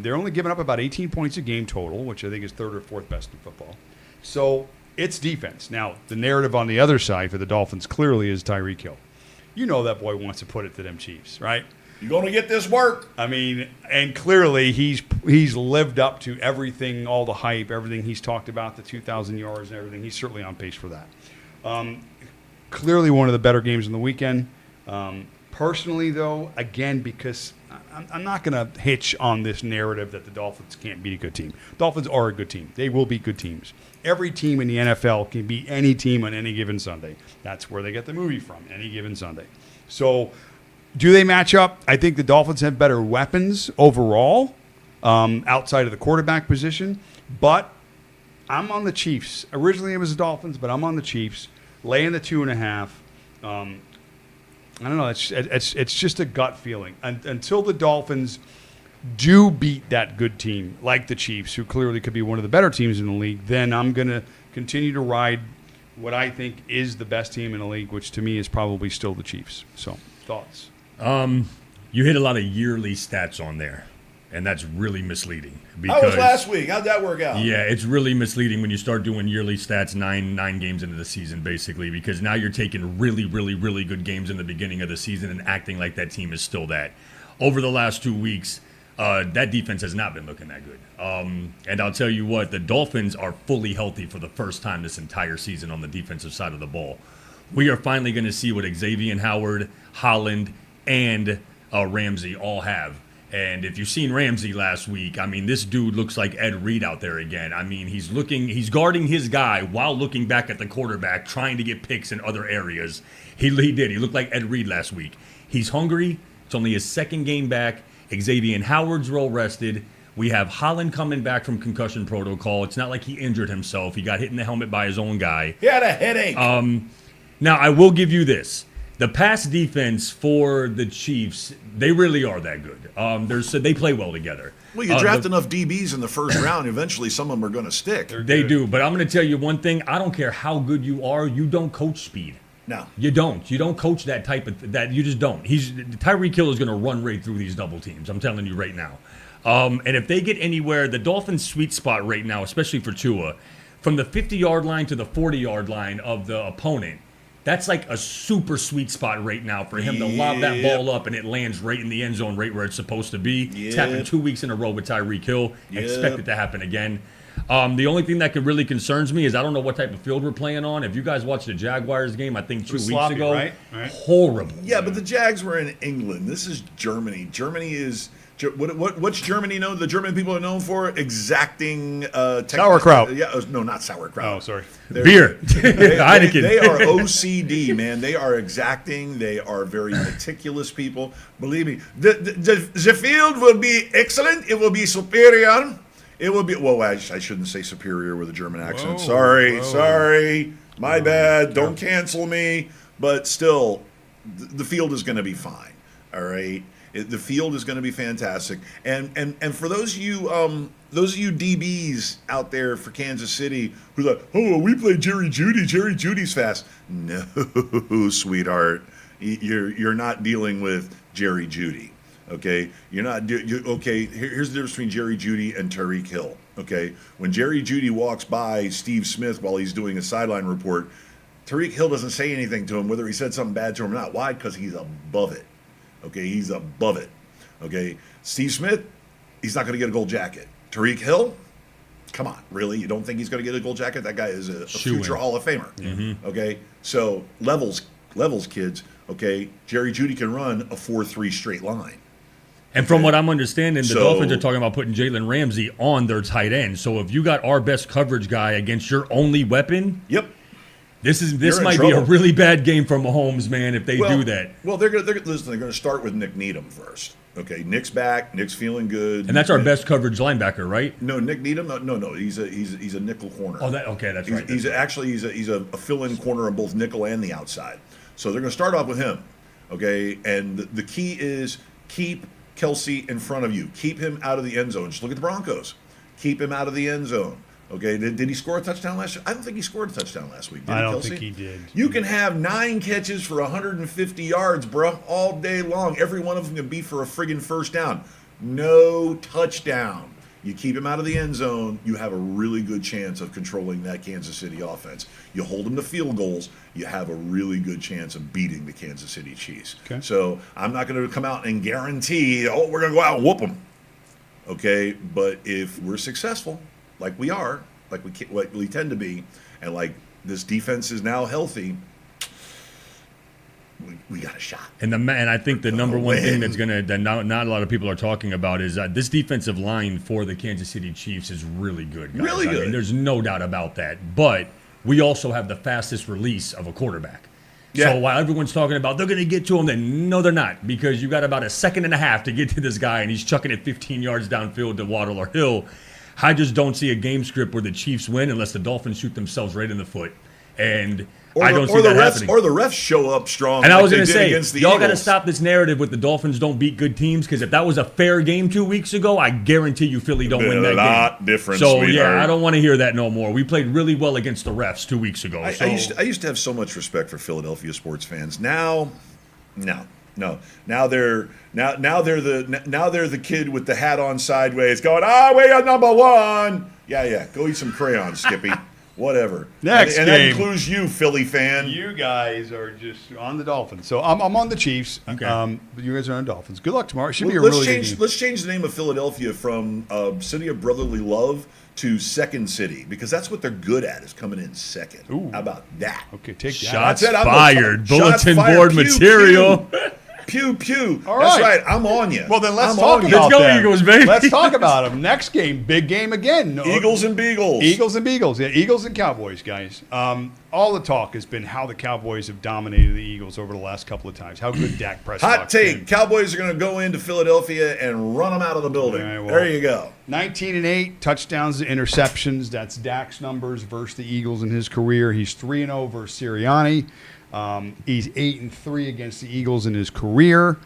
They're only giving up about 18 points a game total, which I think is third or fourth best in football. So it's defense. Now, the narrative on the other side for the Dolphins clearly is Tyreek Hill. You know that boy wants to put it to them Chiefs, right? You're going to get this work. I mean, and clearly he's lived up to everything, all the hype, everything he's talked about, the 2,000 yards and everything. He's certainly on pace for that. Clearly one of the better games in the weekend. Personally, though, again, because I'm not going to hitch on this narrative that the Dolphins can't beat a good team. Dolphins are a good team. They will beat good teams. Every team in the NFL can beat any team on any given Sunday. That's where they get the movie from, any given Sunday. So do they match up? I think the Dolphins have better weapons overall outside of the quarterback position. But I'm on the Chiefs. Originally it was the Dolphins, but I'm on the Chiefs. Laying the 2.5. I don't know. It's just a gut feeling. Until the Dolphins do beat that good team, like the Chiefs, who clearly could be one of the better teams in the league, then I'm going to continue to ride what I think is the best team in the league, which to me is probably still the Chiefs. So, thoughts? You hit a lot of yearly stats on there, and that's really misleading. How was last week? How'd that work out? Yeah, it's really misleading when you start doing yearly stats nine games into the season, basically, because now you're taking really, really, really good games in the beginning of the season and acting like that team is still that. Over the last 2 weeks, that defense has not been looking that good. And I'll tell you what, the Dolphins are fully healthy for the first time this entire season on the defensive side of the ball. We are finally going to see what Xavier Howard, Holland, and Ramsey all have. And if you've seen Ramsey last week, I mean, this dude looks like Ed Reed out there again. I mean, he's guarding his guy while looking back at the quarterback, trying to get picks in other areas. He did. He looked like Ed Reed last week. He's hungry. It's only his second game back. Xavier Howard's well rested. We have Holland coming back from concussion protocol. It's not like he injured himself. He got hit in the helmet by his own guy. He had a headache. Now, I will give you this. The pass defense for the Chiefs, they really are that good. They play well together. Well, you draft enough DBs in the first round, eventually some of them are going to stick. They do, but I'm going to tell you one thing. I don't care how good you are. You don't coach speed. No. You don't. You don't coach that type of that. You just don't. Tyreek Hill is going to run right through these double teams. I'm telling you right now. And if they get anywhere, the Dolphins' sweet spot right now, especially for Tua, from the 50-yard line to the 40-yard line of the opponent, that's like a super sweet spot right now for him to lob that ball up and it lands right in the end zone, right where it's supposed to be. It's happened 2 weeks in a row with Tyreek Hill. Expect it to happen again. The only thing that really concerns me is I don't know what type of field we're playing on. If you guys watched the Jaguars game, I think 2 weeks ago, right? Horrible. Yeah, but the Jags were in England. This is Germany. Germany is what's Germany known? The German people are known for exacting sauerkraut. Yeah, no, not sauerkraut. Oh, sorry. Beer. Heineken. They are OCD, man. They are exacting. They are very meticulous people. Believe me, the field will be excellent. It will be superior. It will be, well, I shouldn't say superior with a German accent. Sorry. My bad. Don't cancel me. But still, the field is going to be fine. All right? The field is going to be fantastic. And for those of you DBs out there for Kansas City who's like, oh, we play Jerry Jeudy. Jerry Judy's fast. No, sweetheart. You're not dealing with Jerry Jeudy. Okay, you're not. Okay, here's the difference between Jerry Jeudy and Tyreek Hill. Okay, when Jerry Jeudy walks by Steve Smith while he's doing a sideline report, Tyreek Hill doesn't say anything to him, whether he said something bad to him or not. Why? Because he's above it. Okay, he's above it. Okay, Steve Smith, he's not going to get a gold jacket. Tyreek Hill, come on, really? You don't think he's going to get a gold jacket? That guy is a future Hall of Famer. Mm-hmm. Okay, so levels, kids. Okay, Jerry Jeudy can run a 4-3 straight line. And from what I'm understanding, the Dolphins are talking about putting Jalen Ramsey on their tight end. So if you got our best coverage guy against your only weapon, yep, this might be a really bad game for Mahomes, man. If they do that, well, they're going to start with Nick Needham first. Okay, Nick's back. Nick's feeling good, and that's our best coverage linebacker, right? No, Nick Needham. No. He's a nickel corner. Oh, that's right. He's a fill-in corner on both nickel and the outside. So they're going to start off with him. Okay, and the key is keep Kelsey in front of you. Keep him out of the end zone. Just look at the Broncos. Keep him out of the end zone. Okay, did he score a touchdown last year? I don't think he scored a touchdown last week. I don't think he did. You can have 9 catches for 150 yards, bro, all day long. Every one of them can be for a friggin' first down. No touchdown. You keep him out of the end zone, you have a really good chance of controlling that Kansas City offense. You hold them to field goals, you have a really good chance of beating the Kansas City Chiefs. Okay. So I'm not going to come out and guarantee, we're going to go out and whoop them. Okay, but if we're successful, like we are, like we tend to be, and like this defense is now healthy, we got a shot. And I think the number one thing win. that not a lot of people are talking about is this defensive line for the Kansas City Chiefs is really good, guys. Really I mean, good. there's no doubt about that. But we also have the fastest release of a quarterback. Yeah. So while everyone's talking about they're going to get to him, then no, they're not, because you got about a second and a half to get to this guy, and he's chucking it 15 yards downfield to Waddle or Hill. I just don't see a game script where the Chiefs win unless the Dolphins shoot themselves right in the foot. And I don't see that happening. Or the refs show up strong. And I was going going to say, against the y'all got to Eagles. stop this narrative with the Dolphins don't beat good teams, because if that was a fair game 2 weeks ago, I guarantee you Philly don't win that game. A lot different, So, sweetheart. yeah, I don't want to hear that no more. We played really well against the refs 2 weeks ago. I used to have so much respect for Philadelphia sports fans. Now, no. Now they're the kid with the hat on sideways, going, we are number one. Yeah. Go eat some crayons, Skippy. Whatever. Next and that game. includes you, Philly fan. You guys are just on the Dolphins. So I'm on the Chiefs. Okay. But you guys are on the Dolphins. Good luck tomorrow. It should be a Let's really change. good game. Let's change the name of Philadelphia from City of Brotherly Love to Second City, because that's what they're good at, is coming in second. Ooh. How about that? Okay, take that. Shots That's it. I'm fired. shots Bulletin fired. board Pew, material. Pew pew. All That's right. right. I'm on you. Well, then let's I'm talk on you. about Let's go, them. Eagles, baby. Let's talk about them. Next game, big game again. Eagles and Beagles. Eagles and Beagles. Yeah, Eagles and Cowboys, guys. All the talk has been how the Cowboys have dominated the Eagles over the last couple of times. How good Dak Prescott's Hot take: been. Cowboys are going to go into Philadelphia and run them out of the building. All right, well, there you go. 19-8 touchdowns to interceptions. That's Dak's numbers versus the Eagles in his career. He's 3-0 versus Sirianni. He's 8-3 against the Eagles in his career.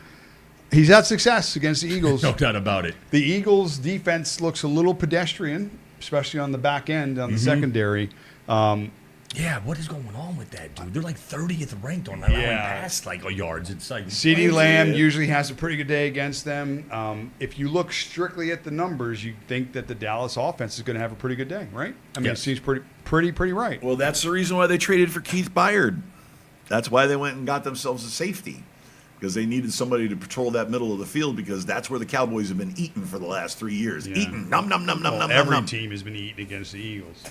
He's had success against the Eagles. No doubt about it. The Eagles' defense looks a little pedestrian, especially on the back end, on the secondary. Yeah, what is going on with that, dude? They're like 30th ranked on allowing pass yards. It's like CeeDee Lamb usually has a pretty good day against them. If you look strictly at the numbers, you think that the Dallas offense is going to have a pretty good day, right? I mean, Yes. It seems pretty right. Well, that's the reason why they traded for Keith Byard. That's why they went and got themselves a safety, because they needed somebody to patrol that middle of the field, because that's where the Cowboys have been eating for the last 3 years. Yeah. Eating, num, num, num, num, Well, num, every num. team has been eating against the Eagles.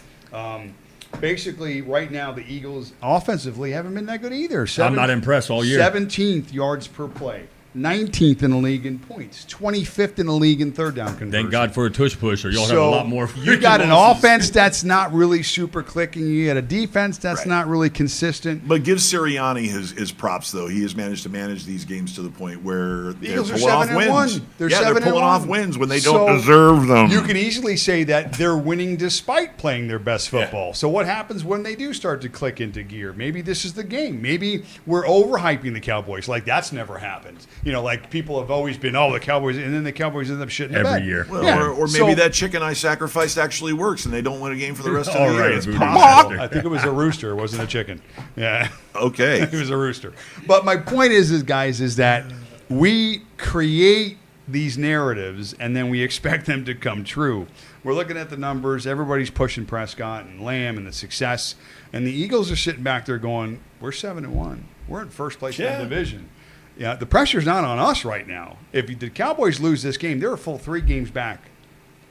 Basically, right now, the Eagles offensively haven't been that good either. I'm not impressed all year. 17th yards per play, 19th in the league in points, 25th in the league in third down conversion. Thank God for a tush push, or you'll have So a lot more. you got an losses. offense that's not really super clicking. You got a defense that's Right. not really consistent. But give Sirianni his props, though. He has managed to manage these games to the point where they're Eagles are pulling off 7-1. wins. They're They're 7-1. pulling off wins when they So don't deserve them. You can easily say that they're winning despite playing their best football. So what happens when they do start to click into gear? Maybe this is the game. Maybe we're overhyping the Cowboys. Like, that's never happened. You know, like people have always been, the Cowboys, and then the Cowboys end up shitting the Every bed. year. Well, Yeah. or maybe So- that chicken I sacrificed actually works, and they don't win a game for the rest of All the right, year. It's Voodoo possible. Master. I think it was a rooster. It wasn't a chicken. Yeah. Okay. It was a rooster. But my point is guys, is that we create these narratives and then we expect them to come true. We're looking at the numbers. Everybody's pushing Prescott and Lamb and the success. And the Eagles are sitting back there going, we're 7-1. We're in first place in Yeah. the division. Yeah, the pressure's not on us right now. If the Cowboys lose this game, they're a full 3 games back.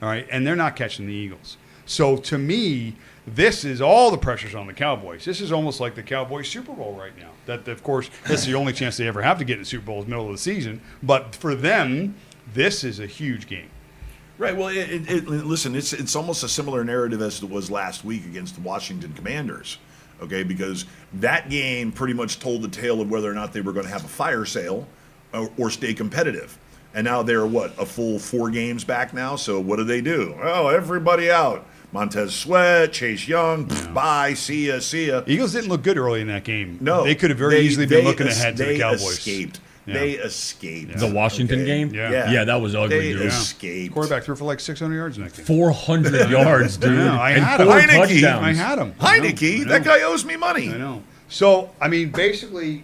All right, and they're not catching the Eagles. So to me, this is all the pressure's on the Cowboys. This is almost like the Cowboys Super Bowl right now. That, of course, that's the only chance they ever have to get in the Super Bowl is middle of the season. But for them, this is a huge game. Right. Well, listen, it's almost a similar narrative as it was last week against the Washington Commanders. Okay, because that game pretty much told the tale of whether or not they were going to have a fire sale or stay competitive. And now they're, a full 4 games back now? So what do? Oh, everybody out. Montez Sweat, Chase Young, bye, see ya. Eagles didn't look good early in that game. No. They could have very easily been looking ahead to the They Cowboys. escaped. Yeah. They escaped. The Washington Okay? game? Yeah. Yeah, that was ugly, They dude. escaped. Quarterback threw for like 600 yards in that game. 400 yards, dude. I know, I and had 4 him. Heineke. touchdowns. I had him. I know, Heineke, I know. that guy owes me money. I know. So, I mean, basically,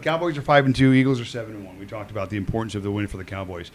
Cowboys are 5-2, Eagles are 7-1. We talked about the importance of the win for the Cowboys.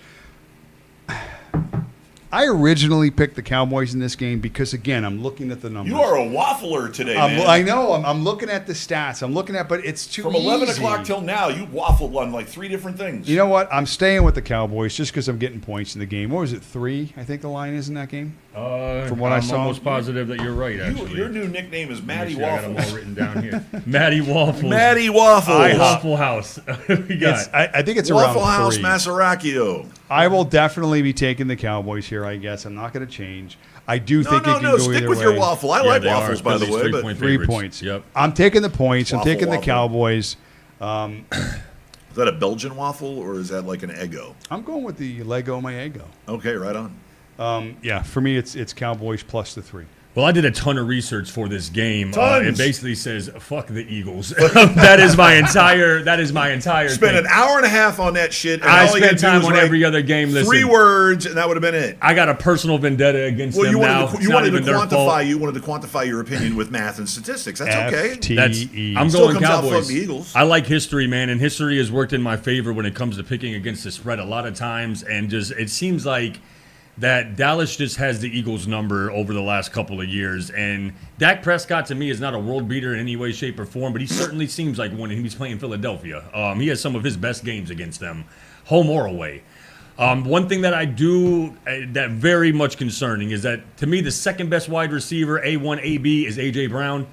I originally picked the Cowboys in this game because, again, I'm looking at the numbers. You are a waffler today, man. I know. I'm looking at the stats. But it's too From 11 easy. o'clock till now, you waffled on like 3 different things. You know what? I'm staying with the Cowboys just because I'm getting points in the game. What was it, 3? I think the line is in that game. From what I I'm saw. almost positive that you're right. Actually, Your new nickname is Matty I got them Waffles. all written down here. Matty Waffles. Matty Waffles. Waffle House. We got. I think it's Waffle around House 3. Maseracchio. I will definitely be taking the Cowboys here, I guess. I'm not going to change. I do think it can go Stick either with way. your waffle. I like they are. waffles, by the Phillies way. But 3-point 3 favorites. points. Yep. I'm taking the points. I'm Waffle, taking the waffle. Cowboys. is that a Belgian waffle or is that like an Eggo? I'm going with the Lego my Eggo. Okay, right on. Yeah, for me, it's Cowboys plus the 3. Well, I did a ton of research for this game. Tons. It basically says "fuck the Eagles." that is my entire. Spent thing. an hour and a half on that shit. And I all you spent had to do time was on write every other game. Listen, 3 words, and that would have been it. I got a personal vendetta against them now. It's You not wanted to even their fault. quantify. You wanted to quantify your opinion with math and statistics. That's okay. FTE. I'm Still going comes out Cowboys. from the Eagles. I like history, man, and history has worked in my favor when it comes to picking against the spread a lot of times. And just it seems like that Dallas just has the Eagles number over the last couple of years. And Dak Prescott, to me, is not a world beater in any way, shape, or form, but he certainly seems like one when he's playing Philadelphia. He has some of his best games against them, home or away. One thing that I do that very much concerning is that, to me, the second best wide receiver, A1, AB, is A.J. Brown.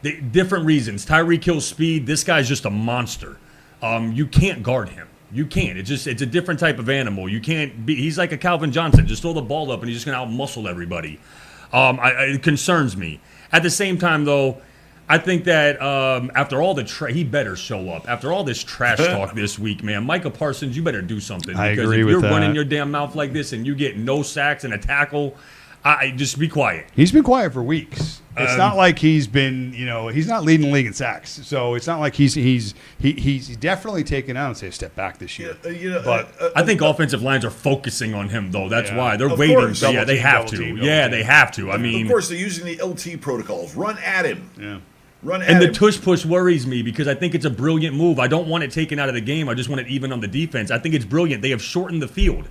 The different reasons. Tyreek Hill's speed. This guy's just a monster. You can't guard him. You can't. It's a different type of animal. You can't be. He's like a Calvin Johnson. Just throw the ball up and he's just gonna out-muscle everybody. It concerns me. At the same time, though, I think that after all he better show up. After all this trash talk this week, man, Micah Parsons, you better do something. I Because agree if with you're that. running your damn mouth like this and you get no sacks and a tackle, I just be quiet. He's been quiet for weeks. It's not like he's been, he's not leading the league in sacks. So it's not like he's definitely taken out and say a step back this year. But I think offensive lines are focusing on him, though. That's Yeah. why they're Of waiting. course. Yeah, they have Double to. team. Yeah, they have to. I mean, of course, they're using the LT protocols. Run at him. yeah. Run at and the him. tush push worries me because I think it's a brilliant move. I don't want it taken out of the game. I just want it even on the defense. I think it's brilliant. They have shortened the field.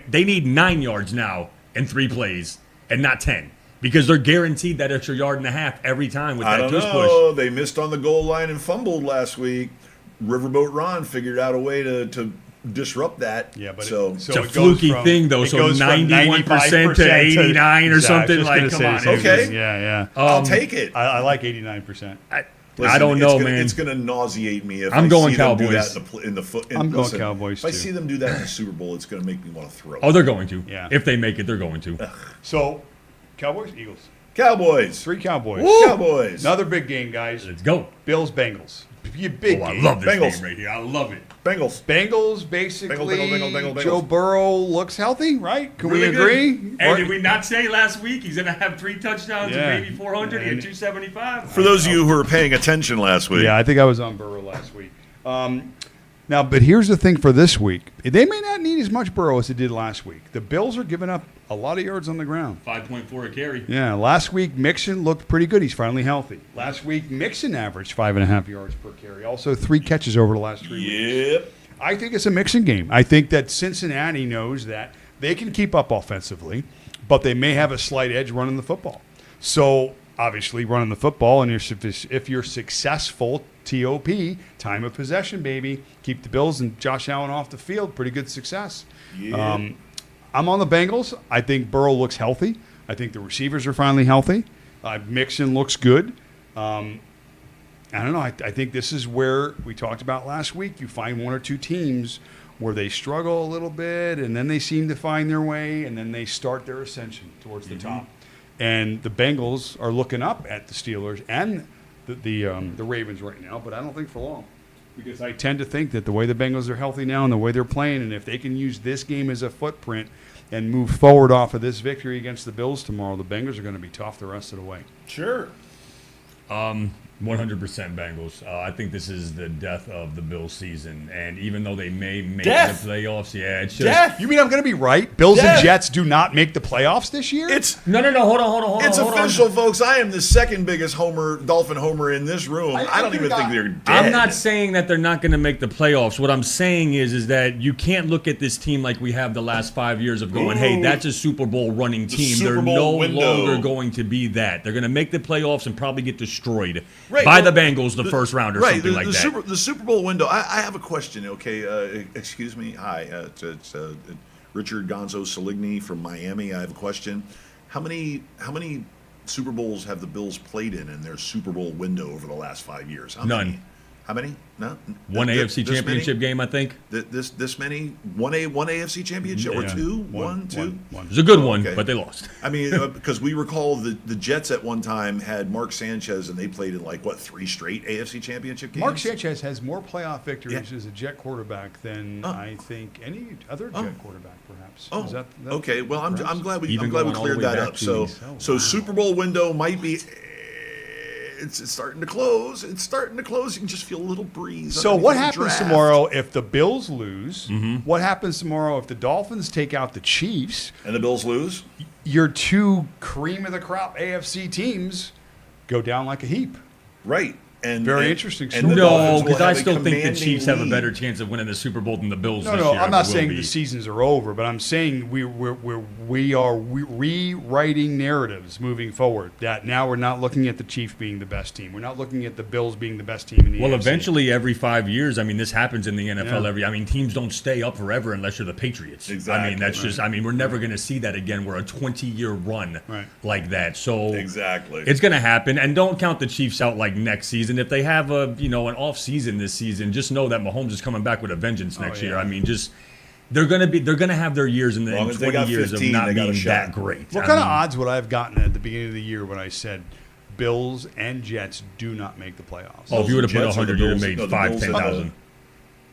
They need 9 yards now in 3 plays and not 10 because they're guaranteed that extra yard and a half every time with I that don't tush know. push. They missed on the goal line and fumbled last week. Riverboat Ron figured out a way to disrupt that. Yeah, but so It's a it goes fluky from- thing, though. it So goes from 91% to 89 or Exactly. something. Just Like, gonna come say on. the same Okay. thing. Yeah. I'll take it. I like 89%. I don't know, it's gonna, man. It's going to nauseate me if I'm I going see them do Cowboys. that in the foot. I'm going Cowboys, If I too. see them do that in the Super Bowl, it's going to make me want to throw. Oh, they're going to. Yeah. If they make it, they're going to. So, Cowboys, Eagles. Cowboys. 3 Cowboys. Cowboys. Another big game, guys. Let's go. Bills, Bengals. Big Oh, I game. love this Bengals. game right here. I love it. Bengals. Bengals, basically, Bengals. Joe Burrow looks healthy, right? Can we Really good. agree? And did we not say last week he's going to have 3 touchdowns Yeah. and maybe 400 and And- 275? For those of you who were paying attention last week, Yeah, I think I was on Burrow last week. Now, but here's the thing for this week. They may not need as much Burrow as they did last week. The Bills are giving up a lot of yards on the ground. 5.4 a carry. Yeah, last week Mixon looked pretty good. He's finally healthy. Last week Mixon averaged 5.5 yards per carry. Also 3 catches over the last 3 weeks. Yep. I think it's a Mixon game. I think that Cincinnati knows that they can keep up offensively, but they may have a slight edge running the football. So obviously running the football, and if you're successful, TOP, time of possession, baby, keep the Bills and Josh Allen off the field. Pretty good success. Yeah. I'm on the Bengals. I think Burrow looks healthy. I think the receivers are finally healthy. Mixon looks good. I don't know. I think this is where we talked about last week. You find 1 or 2 teams where they struggle a little bit, and then they seem to find their way, and then they start their ascension towards the top. And the Bengals are looking up at the Steelers and the Ravens right now, but I don't think for long. Because I tend to think that the way the Bengals are healthy now and the way they're playing, and if they can use this game as a footprint and move forward off of this victory against the Bills tomorrow, the Bengals are going to be tough the rest of the way. Sure. 100% Bengals. I think this is the death of the Bills season. And even though they may make Death? the playoffs, yeah, it's just. Death? You mean I'm going to be right? Bills Death. and Jets do not make the playoffs this year? It's No, hold on. it's official, folks. I am the second biggest Dolphin homer in this room. I don't even think they're dead. I'm not saying that they're not going to make the playoffs. What I'm saying is that you can't look at this team like we have the last 5 years of going, hey, that's a Super Bowl running team. Super They're Bowl no window. longer going to be that. They're going to make the playoffs and probably get destroyed Right, by well, the Bengals the first round or something like that. The Super Bowl window. I have a question. Okay, excuse me. Hi, it's Richard Gonzo Saligny from Miami. I have a question. How many Super Bowls have the Bills played in their Super Bowl window over the last 5 years? None. How many? No. One AFC This championship many? game, I think. This many? One AFC championship or Yeah. two? One, two. One. It was a good one, Okay. but they lost. I mean, because we recall the Jets at one time had Mark Sanchez, and they played in 3 straight AFC championship games. Mark Sanchez has more playoff victories Yeah. as a Jet quarterback than I think any other Jet quarterback, perhaps. Oh, Is that okay. Well, I'm perhaps? glad we Even cleared going all the way that back up. to- So Super Bowl window might be. It's starting to close. It's starting to close. You can just feel a little breeze. So underneath what the happens draft. tomorrow if the Bills lose? Mm-hmm. What happens tomorrow if the Dolphins take out the Chiefs? And the Bills lose. Your two cream of the crop AFC teams go down like a heap. Right. And Very and- interesting and story. the No, Dolphins will because I have a still think the commanding Chiefs have a lead. better chance of winning the Super Bowl than the Bills No, this no, year. I'm not ever will saying be. the seasons are over, but I'm saying we are rewriting narratives moving forward. That now we're not looking at the Chiefs being the best team. We're not looking at the Bills being the best team in the Well, AFC. eventually, every 5 years, I mean, this happens in the NFL. Yeah. Teams don't stay up forever unless you're the Patriots. Exactly, that's just. We're never going to see that again. We're a 20-year run Right. like that. So Exactly. it's going to happen. And don't count the Chiefs out like next season. If they have an off season this season, just know that Mahomes is coming back with a vengeance next year. They're going to have their years in Long as they 20 got years of 15, not they got a being shot. that great. What kind of odds would I have gotten at the beginning of the year when I said Bills and Jets do not make the playoffs? Oh, if you would have put Jets or the 100, you'd have Bills? made No, the 5, Bills and 10,000.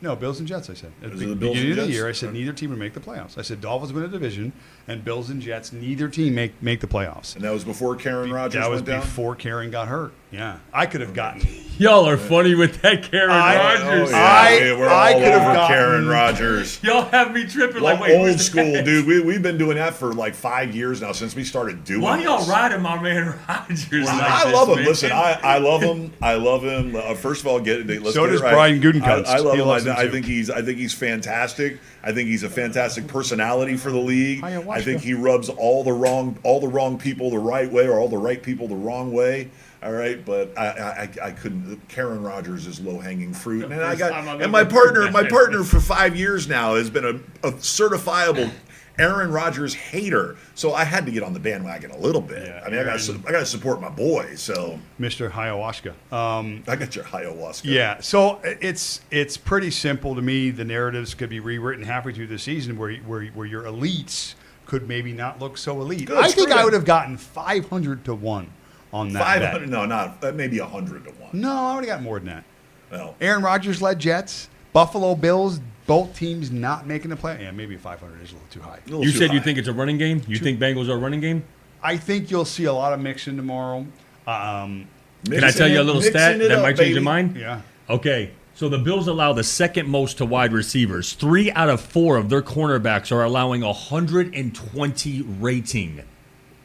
No, Bills and Jets, I said. At Is the it the Bills beginning and of the Jets? year, I said neither team would make the playoffs. I said Dolphins win a division, and Bills and Jets, neither team make the playoffs. And that was before Karen Rodgers That was went down. before Karen got hurt. Yeah. I could have gotten. Y'all are funny with that Karen Rodgers. We're I all could have over gotten- Karen Rodgers. Y'all have me tripping Like wait, old who's school, that? dude. We've been doing that for 5 years now since we started doing. Why y'all this. riding my man Rodgers? I love him. Listen, I love him. I love him. First of all, let's So get does it right. Brian Gutekunst. I love He him. loves him I too. think he's fantastic. I think he's a fantastic personality for the league. Ayahuasca. I think he rubs all the wrong people the right way, or all the right people the wrong way. All right, but I couldn't. Karen Rodgers is low hanging fruit, and I got and my partner for 5 years now has been a certifiable Aaron Rodgers hater. So I had to get on the bandwagon a little bit. Yeah, I mean, I got to support my boy. So Mr. Ayahuasca. I got your ayahuasca. Yeah, so it's pretty simple to me. The narratives could be rewritten halfway through the season where your elites could maybe not look so elite. Good, I think screw I that. would have gotten 500 to 1 on that 500. bet. No, not maybe 100 to 1. No, I would have got more than that. No. Aaron Rodgers led Jets, Buffalo Bills, both teams not making the play. Yeah, maybe 500 is a little too high. A little You too said you high. think it's a running game? You think Bengals are a running game? I think you'll see a lot of mixing tomorrow. Can I Mixing tell you a little mixing stat it that up, might change baby. your mind? Yeah. Okay, so the Bills allow the second most to wide receivers. 3 out of 4 of their cornerbacks are allowing 120 rating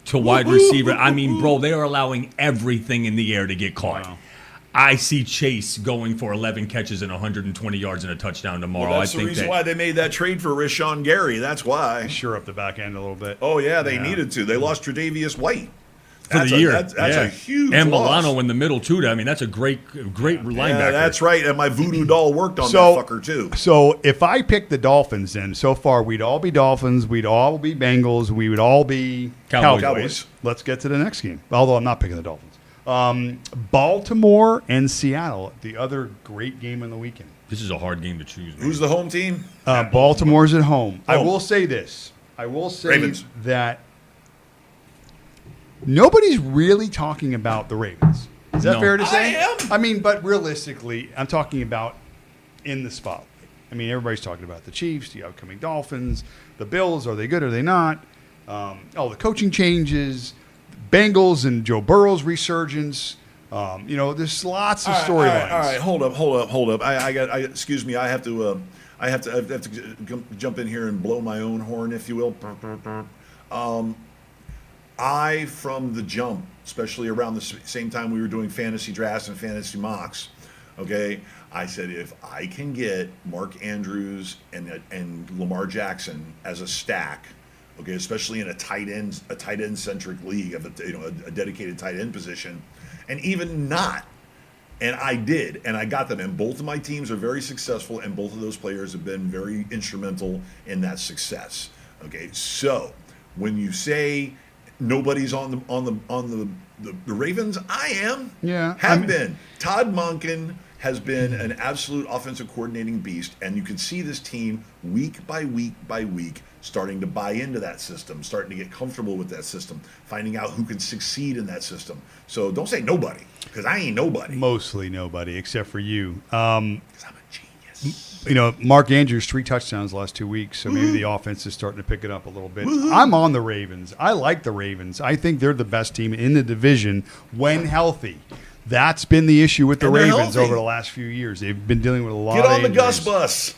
to wide receiver. I mean, bro, they are allowing everything in the air to get caught. Wow. I see Chase going for 11 catches and 120 yards and a touchdown tomorrow. Well, that's I the think reason that why they made that trade for Rashawn Gary. That's why. Sure up the back end a little bit. Oh yeah, they Yeah. needed to. They lost Tre'Davious White for That's the a- year. That's yeah. a huge and loss. Milano in the middle too. I mean, that's a great linebacker. Yeah, that's right. And my voodoo doll worked on So- that fucker too. So if I pick the Dolphins, then so far we'd all be Dolphins, we'd all be Bengals, we would all be Cowboys. Cowboys. Let's get to the next game. Although I'm not picking the Dolphins. Baltimore and Seattle, the other great game on the weekend. This is a hard game to choose. Man. Who's the home team? Baltimore's at home. I Home. will say this. I will say Ravens. that nobody's really talking about the Ravens. Is that No. fair to say? I am. I mean, but realistically, I'm talking about in the spotlight. I mean, everybody's talking about the Chiefs, the upcoming Dolphins, the Bills. Are they good? Are they not? The coaching changes, Bengals and Joe Burrow's resurgence. There's lots of All storylines. right. Hold up. Excuse me. I have to jump in here and blow my own horn, if you will. From the jump, especially around the same time we were doing fantasy drafts and fantasy mocks, okay, I said if I can get Mark Andrews and Lamar Jackson as a stack, okay, especially in a tight end centric league of a dedicated tight end position, and even not. And I did, and I got them. And both of my teams are very successful, and both of those players have been very instrumental in that success. Okay, so when you say nobody's on the Ravens, I am. Yeah, have been. Todd Monken has been an absolute offensive coordinating beast, and you can see this team week by week by week starting to buy into that system, starting to get comfortable with that system, finding out who can succeed in that system. So don't say nobody, because I ain't nobody. Mostly nobody, except for you. Because I'm a genius. Mark Andrews, 3 touchdowns the last 2 weeks, so maybe the offense is starting to pick it up a little bit. I'm on the Ravens. I like the Ravens. I think they're the best team in the division when healthy. That's been the issue with the Ravens over the last few years. They've been dealing with a lot of injuries. Get on the Gus bus.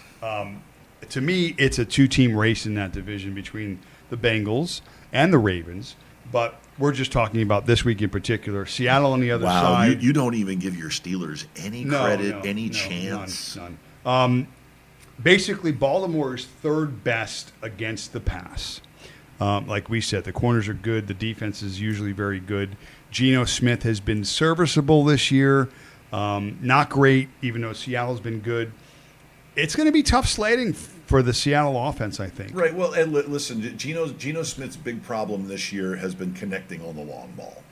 To me, it's a 2-team race in that division between the Bengals and the Ravens. But we're just talking about this week in particular. Seattle on the other side. You don't even give your Steelers any credit, any chance. None. Basically, Baltimore is third best against the pass. Like we said, the corners are good. The defense is usually very good. Geno Smith has been serviceable this year. Not great, even though Seattle's been good. It's going to be tough sledding for the Seattle offense, I think. Right. Well, and listen, Geno Smith's big problem this year has been connecting on the long ball.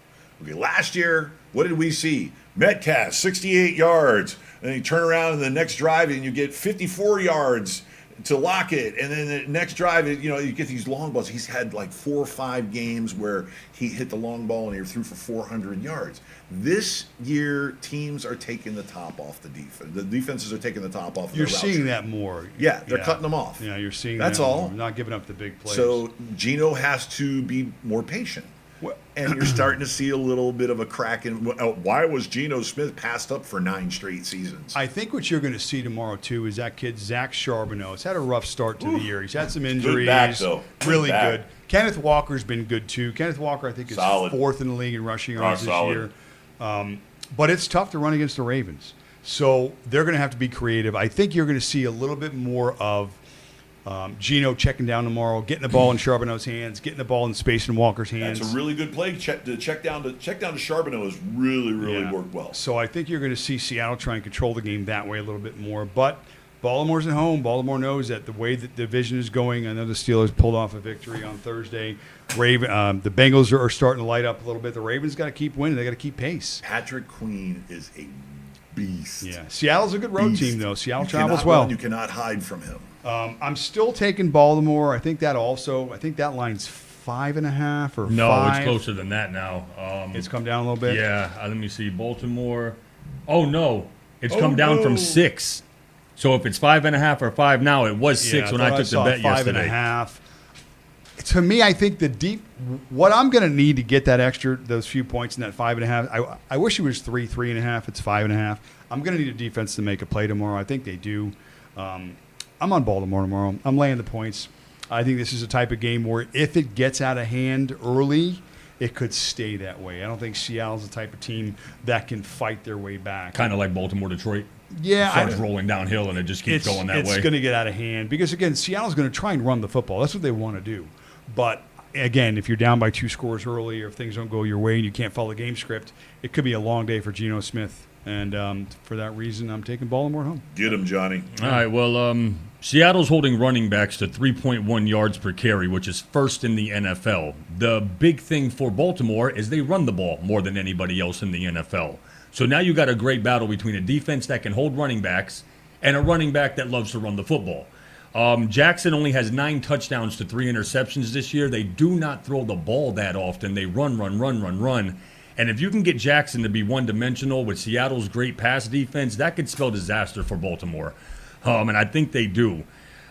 Okay, last year, what did we see? Metcalf, 68 yards. And then you turn around in the next drive and you get 54 yards to lock it. And then the next drive, you get these long balls. He's had like 4 or 5 games where he hit the long ball and he threw for 400 yards. This year, teams are taking the top off the defense. The defenses are taking the top off. You're seeing that more. Yeah, they're cutting them off. Yeah, you're seeing that's that all. More. Not giving up the big plays. So Geno has to be more patient. And you're starting to see a little bit of a crack in why was Geno Smith passed up for 9 straight seasons? I think what you're going to see tomorrow, too, is that kid, Zach Charbonnet, has had a rough start to the year. He's had some injuries. Good back, though. Really good. Kenneth Walker's been good, too. Kenneth Walker, I think, is Solid. 4th in the league in rushing yards this year. But it's tough to run against the Ravens. So they're going to have to be creative. I think you're going to see a little bit more of Geno checking down tomorrow, getting the ball in Charbonnet's hands, getting the ball in space in Walker's hands. That's a really good play. Check down to Charbonnet has really worked well. So I think you're going to see Seattle try and control the game that way a little bit more. But Baltimore's at home. Baltimore knows that the way that the division is going. I know the Steelers pulled off a victory on Thursday. The Bengals are starting to light up a little bit. The Ravens got to keep winning. They got to keep pace. Patrick Queen is a beast. Yeah, Seattle's a good road team though. Seattle travels well. You cannot hide from him. I'm still taking Baltimore. I think that line's 5.5 or 5. No, it's closer than that now. It's come down a little bit. Yeah, let me see. Baltimore. Oh no, it's come down from 6. So if it's 5.5 or 5 now, it was 6 when I took the bet yesterday. 5.5. To me, I think what I'm going to need to get those few points in that 5.5. I wish it was 3.5. It's 5.5. I'm going to need a defense to make a play tomorrow. I think they do. I'm on Baltimore tomorrow. I'm laying the points. I think this is a type of game where if it gets out of hand early, it could stay that way. I don't think Seattle's the type of team that can fight their way back. Kind of like Baltimore-Detroit. Yeah. Starts rolling downhill and it just keeps going that way. It's going to get out of hand because, again, Seattle's going to try and run the football. That's what they want to do. But, again, if you're down by 2 scores early or if things don't go your way and you can't follow the game script, it could be a long day for Geno Smith. And for that reason, I'm taking Baltimore home. Get him, Johnny. All right, well, Seattle's holding running backs to 3.1 yards per carry, which is first in the NFL. The big thing for Baltimore is they run the ball more than anybody else in the NFL. So now you got a great battle between a defense that can hold running backs and a running back that loves to run the football. Jackson only has 9 touchdowns to 3 interceptions this year. They do not throw the ball that often. They run. And if you can get Jackson to be one-dimensional with Seattle's great pass defense, that could spell disaster for Baltimore. And I think they do.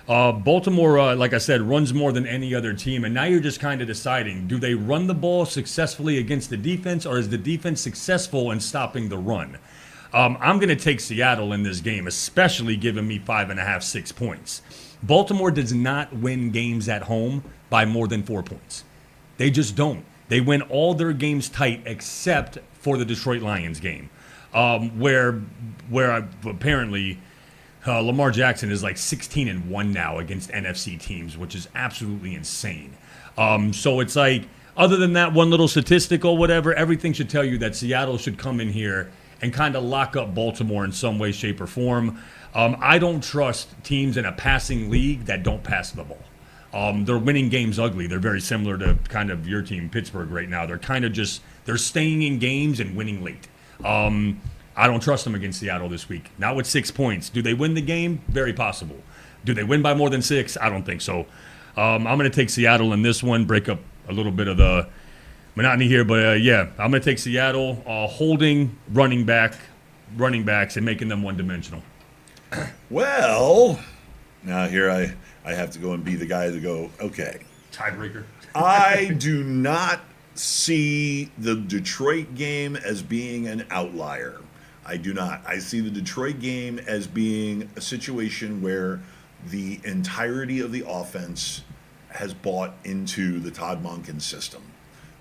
Baltimore, like I said, runs more than any other team, and now you're just kind of deciding: do they run the ball successfully against the defense, or is the defense successful in stopping the run? I'm going to take Seattle in this game, especially giving me 5.5, 6 points. Baltimore does not win games at home by more than 4 points. They just don't. They win all their games tight except for the Detroit Lions game, where apparently Lamar Jackson is like 16-1 now against NFC teams, which is absolutely insane. So it's like, other than that one little statistic or whatever, everything should tell you that Seattle should come in here and kind of lock up Baltimore in some way, shape, or form. I don't trust teams in a passing league that don't pass the ball. They're winning games ugly. They're very similar to kind of your team, Pittsburgh, right now. They're kind of just, they're staying in games and winning late. I don't trust them against Seattle this week. Not with 6 points. Do they win the game? Very possible. Do they win by more than 6? I don't think so. I'm going to take Seattle in this one, break up a little bit of the monotony here, but yeah, I'm going to take Seattle, holding running backs and making them one-dimensional. Well, now here I have to go and be the guy to go, okay. Tiebreaker. I do not see the Detroit game as being an outlier. I do not. I see the Detroit game as being a situation where the entirety of the offense has bought into the Todd Monken system.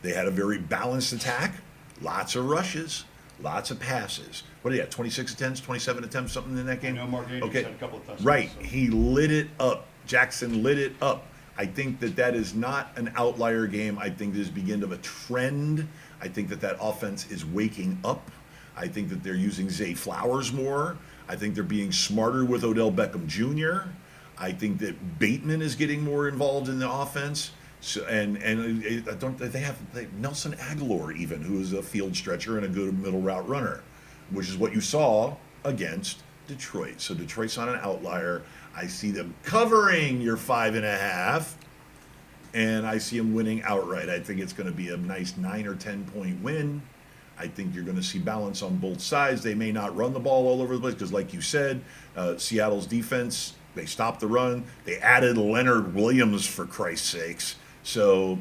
They had a very balanced attack, lots of rushes, lots of passes. What do you got, 26 attempts, 27 attempts, something in that game? I know Mark Andrews had a couple of touchdowns. Right. So. He lit it up. Jackson lit it up. I think that is not an outlier game. I think this is the beginning of a trend. I think that offense is waking up. I think that they're using Zay Flowers more. I think they're being smarter with Odell Beckham Jr. I think that Bateman is getting more involved in the offense. So, and I don't. They have Nelson Aguilar even, who is a field stretcher and a good middle route runner, which is what you saw against Detroit. So Detroit's not an outlier. I see them covering your 5.5, and I see them winning outright. I think it's going to be a nice 9 or 10 point win. I think you're going to see balance on both sides. They may not run the ball all over the place because, like you said, Seattle's defense, they stopped the run. They added Leonard Williams, for Christ's sakes. So,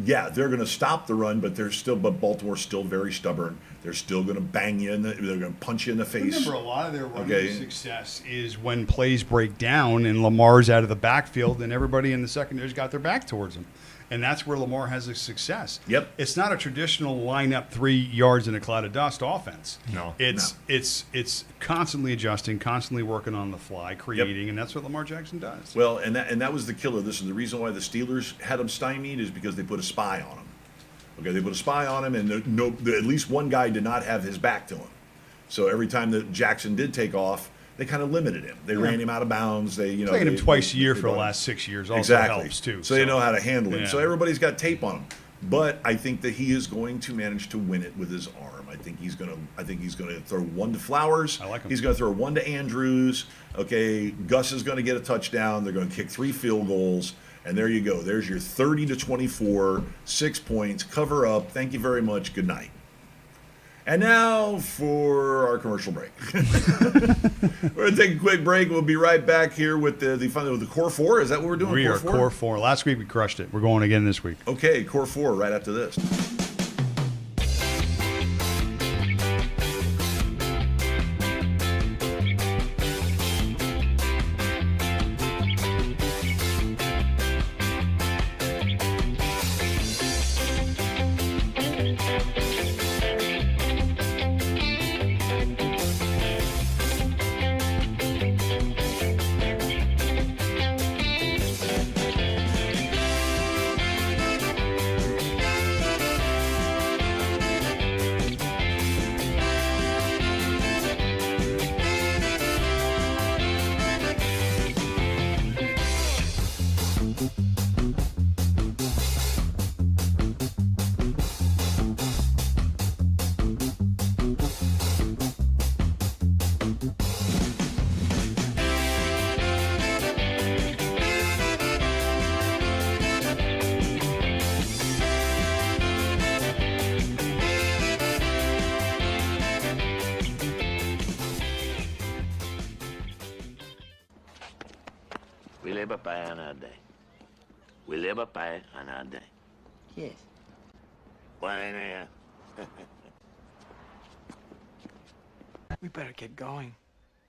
yeah, they're going to stop the run, but Baltimore's still very stubborn. They're still going to bang you they're going to punch you in the face. Remember, a lot of their running success is when plays break down and Lamar's out of the backfield and everybody in the secondary's got their back towards him. And that's where Lamar has a success. Yep. It's not a traditional line up 3 yards in a cloud of dust offense. No. It's constantly adjusting, constantly working on the fly, creating, and that's what Lamar Jackson does. Well, and that was the killer. This is the reason why the Steelers had him stymied, is because they put a spy on him. Okay, they put a spy on him, and at least one guy did not have his back to him. So every time that Jackson did take off, they kind of limited him. They ran him out of bounds. Playing him twice a year for the last 6 years also helps too. So they know how to handle him. Yeah. So everybody's got tape on him. But I think that he is going to manage to win it with his arm. I think he's going to throw one to Flowers. I like him. He's going to throw one to Andrews. Okay, Gus is going to get a touchdown. They're going to kick 3 field goals. And there you go. There's your 30-24, 6 points, cover up. Thank you very much. Good night. And now for our commercial break. We're going to take a quick break. We'll be right back here with the fun with the Core 4. Is that what we're doing? We are Core 4. Last week we crushed it. We're going again this week. Okay, Core 4 right after this. We live by another day. We live by another day. Yes. Bueno. We better get going.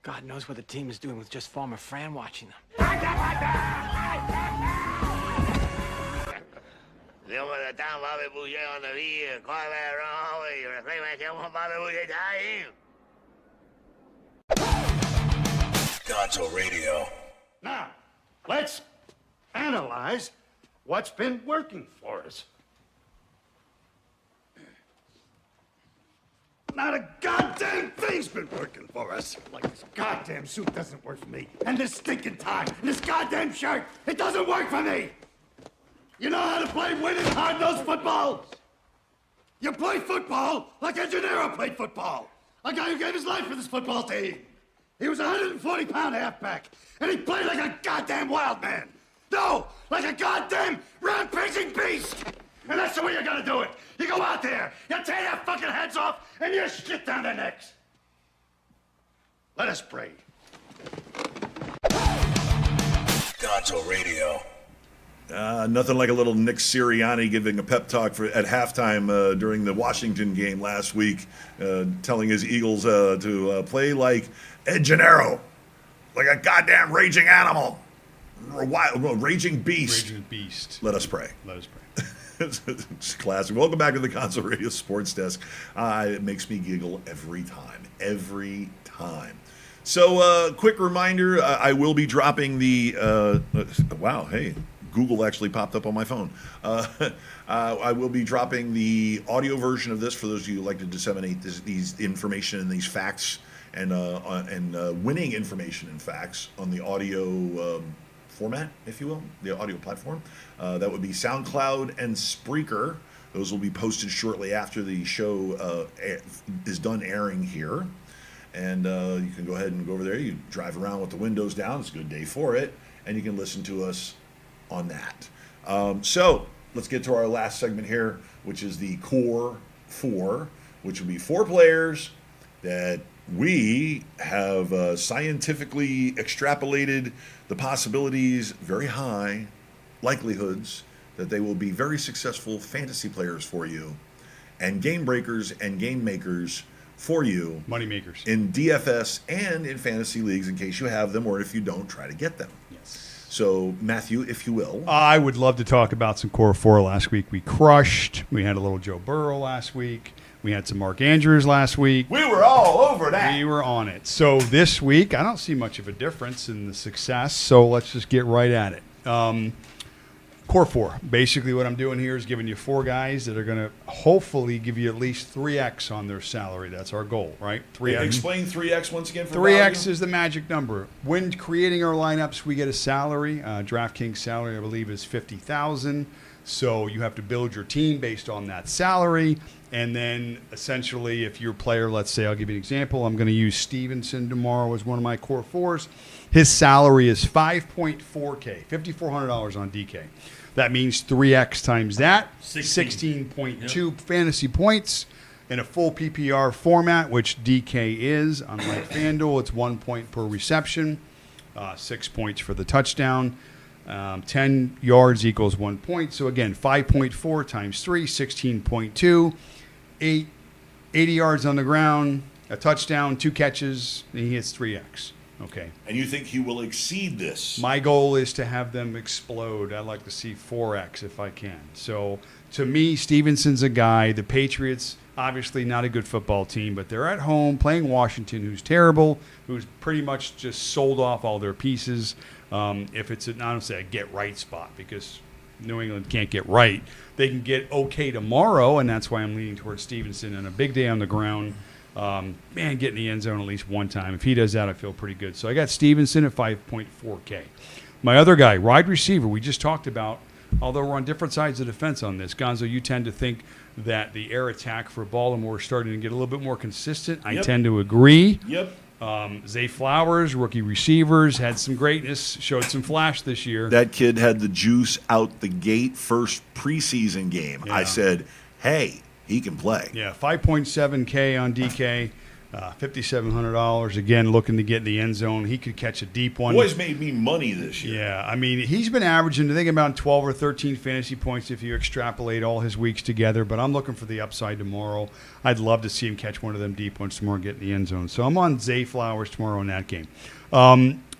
God knows what the team is doing with just former Fran watching them. Dios me está, Bobby Boucher on the video. Call that wrong way. You're a thing like Bobby Boucher dying. Gonzo Radio. Now, let's analyze what's been working for us. Not a goddamn thing's been working for us. Like this goddamn suit doesn't work for me. And this stinking tie, and this goddamn shirt, it doesn't work for me. You know how to play winning hard-nosed football? You play football like a Gennaro played football. A guy who gave his life for this football team. He was a 140-pound halfback, and he played like a goddamn wild man. No, like a goddamn rampaging beast. And that's the way you gotta do it. You go out there, you tear their fucking heads off, and you shit down their necks. Let us pray. Gonzo Radio. Nothing like a little Nick Sirianni giving a pep talk at halftime during the Washington game last week, telling his Eagles to play like Ed Gennaro, like a goddamn raging animal, raging beast. Raging beast. Let us pray. Let us pray. It's classic. Welcome back to the Gonzo Radio Sports Desk. It makes me giggle every time. Every time. So, quick reminder, I will be dropping the... wow, hey, Google actually popped up on my phone. I will be dropping the audio version of this for those of you who like to disseminate these information and these facts and winning information and facts on the audio format, if you will, the audio platform. That would be SoundCloud and Spreaker. Those will be posted shortly after the show is done airing here. And you can go ahead and go over there. You drive around with the windows down. It's a good day for it. And you can listen to us on that. So let's get to our last segment here, which is the Core 4, which will be 4 players that we have scientifically extrapolated the possibilities, very high likelihoods, that they will be very successful fantasy players for you and game breakers and game makers for you. Money makers. In DFS and in fantasy leagues in case you have them, or if you don't, try to get them. Yes. So, Matthew, if you will. I would love to talk about some Core 4 last week. We crushed. We had a little Joe Burrow last week. We had some Mark Andrews last week. We were all over that. We were on it. So this week, I don't see much of a difference in the success, so let's just get right at it. Core 4. Basically what I'm doing here is giving you 4 guys that are going to hopefully give you at least 3X on their salary. That's our goal, right? 3X. Explain 3X once again for 3X value. is the magic number. When creating our lineups, we get a salary. DraftKings salary, I believe, is $50,000. So you have to build your team based on that salary. And then essentially, if your player, let's say, I'll give you an example. I'm going to use Stevenson tomorrow as one of my Core 4s. His salary is $5.4K, $5,400 on DK. That means 3X times that, 16.2 fantasy points in a full PPR format, which DK is. Unlike FanDuel, it's 1 point per reception, 6 points for the touchdown. 10 yards equals 1 point. So again, 5.4 times 3, 16.2. 80 yards on the ground, a touchdown, 2 catches, and he hits 3X. Okay. And you think he will exceed this? My goal is to have them explode. I'd like to see 4X if I can. So to me, Stevenson's a guy. The Patriots, obviously not a good football team, but they're at home playing Washington, who's terrible, who's pretty much just sold off all their pieces. If it's not honestly a get-right spot, because New England can't get right. They can get okay tomorrow, and that's why I'm leaning towards Stevenson. And a big day on the ground, get in the end zone at least one time. If he does that, I feel pretty good. So I got Stevenson at 5.4K. My other guy, wide receiver, we just talked about, although we're on different sides of the fence on this. Gonzo, you tend to think that the air attack for Baltimore is starting to get a little bit more consistent. I tend to agree. Yep. Zay Flowers, rookie receivers, had some greatness, showed some flash this year. That kid had the juice out the gate first preseason game. Yeah. I said, hey, he can play. Yeah, 5.7K on DK. $5,700. Again, looking to get in the end zone. He could catch a deep one. Boys made me money this year. Yeah, I mean, he's been averaging, I think, about 12 or 13 fantasy points if you extrapolate all his weeks together. But I'm looking for the upside tomorrow. I'd love to see him catch one of them deep ones tomorrow and get in the end zone. So I'm on Zay Flowers tomorrow in that game.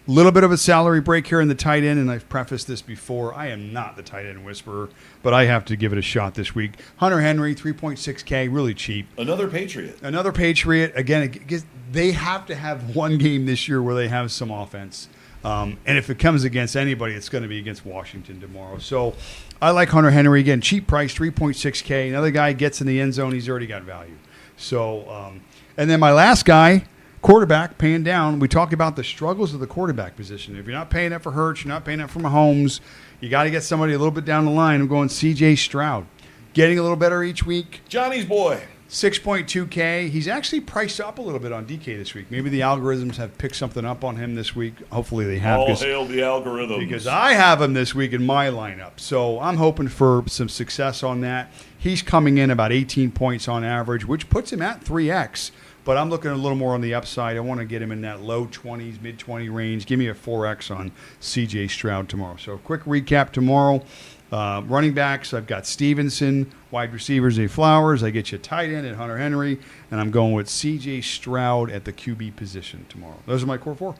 Little bit of a salary break here in the tight end, and I've prefaced this before. I am not the tight end whisperer, but I have to give it a shot this week. Hunter Henry, 3.6K, really cheap. Another Patriot. Another Patriot. Again, they have to have one game this year where they have some offense. And if it comes against anybody, it's going to be against Washington tomorrow. So I like Hunter Henry. Again, cheap price, 3.6K. Another guy gets in the end zone, he's already got value. So, and then my last guy, quarterback, paying down. We talk about the struggles of the quarterback position. If you're not paying up for Hurts, you're not paying up for Mahomes, you got to get somebody a little bit down the line. I'm going C.J. Stroud. Getting a little better each week. Johnny's boy. 6.2K. He's actually priced up a little bit on DK this week. Maybe the algorithms have picked something up on him this week. Hopefully they have. All hail the algorithms. Because I have him this week in my lineup. So I'm hoping for some success on that. He's coming in about 18 points on average, which puts him at 3X. But I'm looking a little more on the upside. I want to get him in that low 20s, mid-20 range. Give me a 4X on C.J. Stroud tomorrow. So quick recap tomorrow. Running backs, I've got Stevenson. Wide receivers, Zay Flowers. I get you tight end at Hunter Henry. And I'm going with C.J. Stroud at the QB position tomorrow. Those are my core four.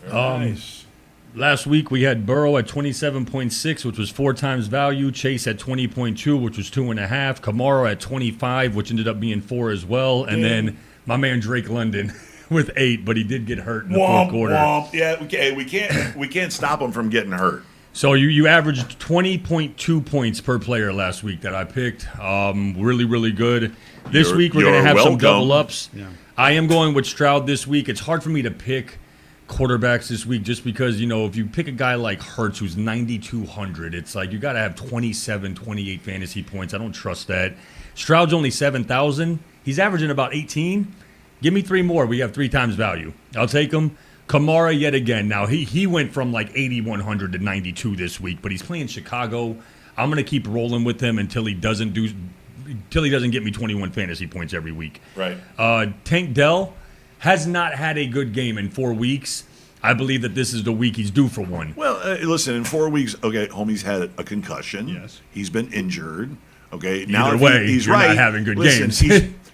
Nice. Last week we had Burrow at 27.6, which was 4 times value. Chase at 20.2, which was 2.5. Kamara at 25, which ended up being 4 as well. And then my man Drake London with 8, but he did get hurt in the fourth quarter. Womp. Yeah, we can't stop him from getting hurt. So you averaged 20.2 points per player last week that I picked. Really, really good. This week we're going to have some double ups. Yeah. I am going with Stroud this week. It's hard for me to pick quarterbacks this week just because, if you pick a guy like Hurts who's 9,200, it's like you got to have 27, 28 fantasy points. I don't trust that. Stroud's only 7,000. He's averaging about 18. Give me 3 more. We have 3 times value. I'll take him. Kamara yet again. Now, he went from like 8,100 to 92 this week, but he's playing Chicago. I'm going to keep rolling with him until he doesn't get me 21 fantasy points every week. Right. Tank Dell has not had a good game in 4 weeks. I believe that this is the week he's due for one. Well, listen, in 4 weeks, okay, homie's had a concussion. Yes. He's been injured. Okay. Either way, he's you're right. not having good games.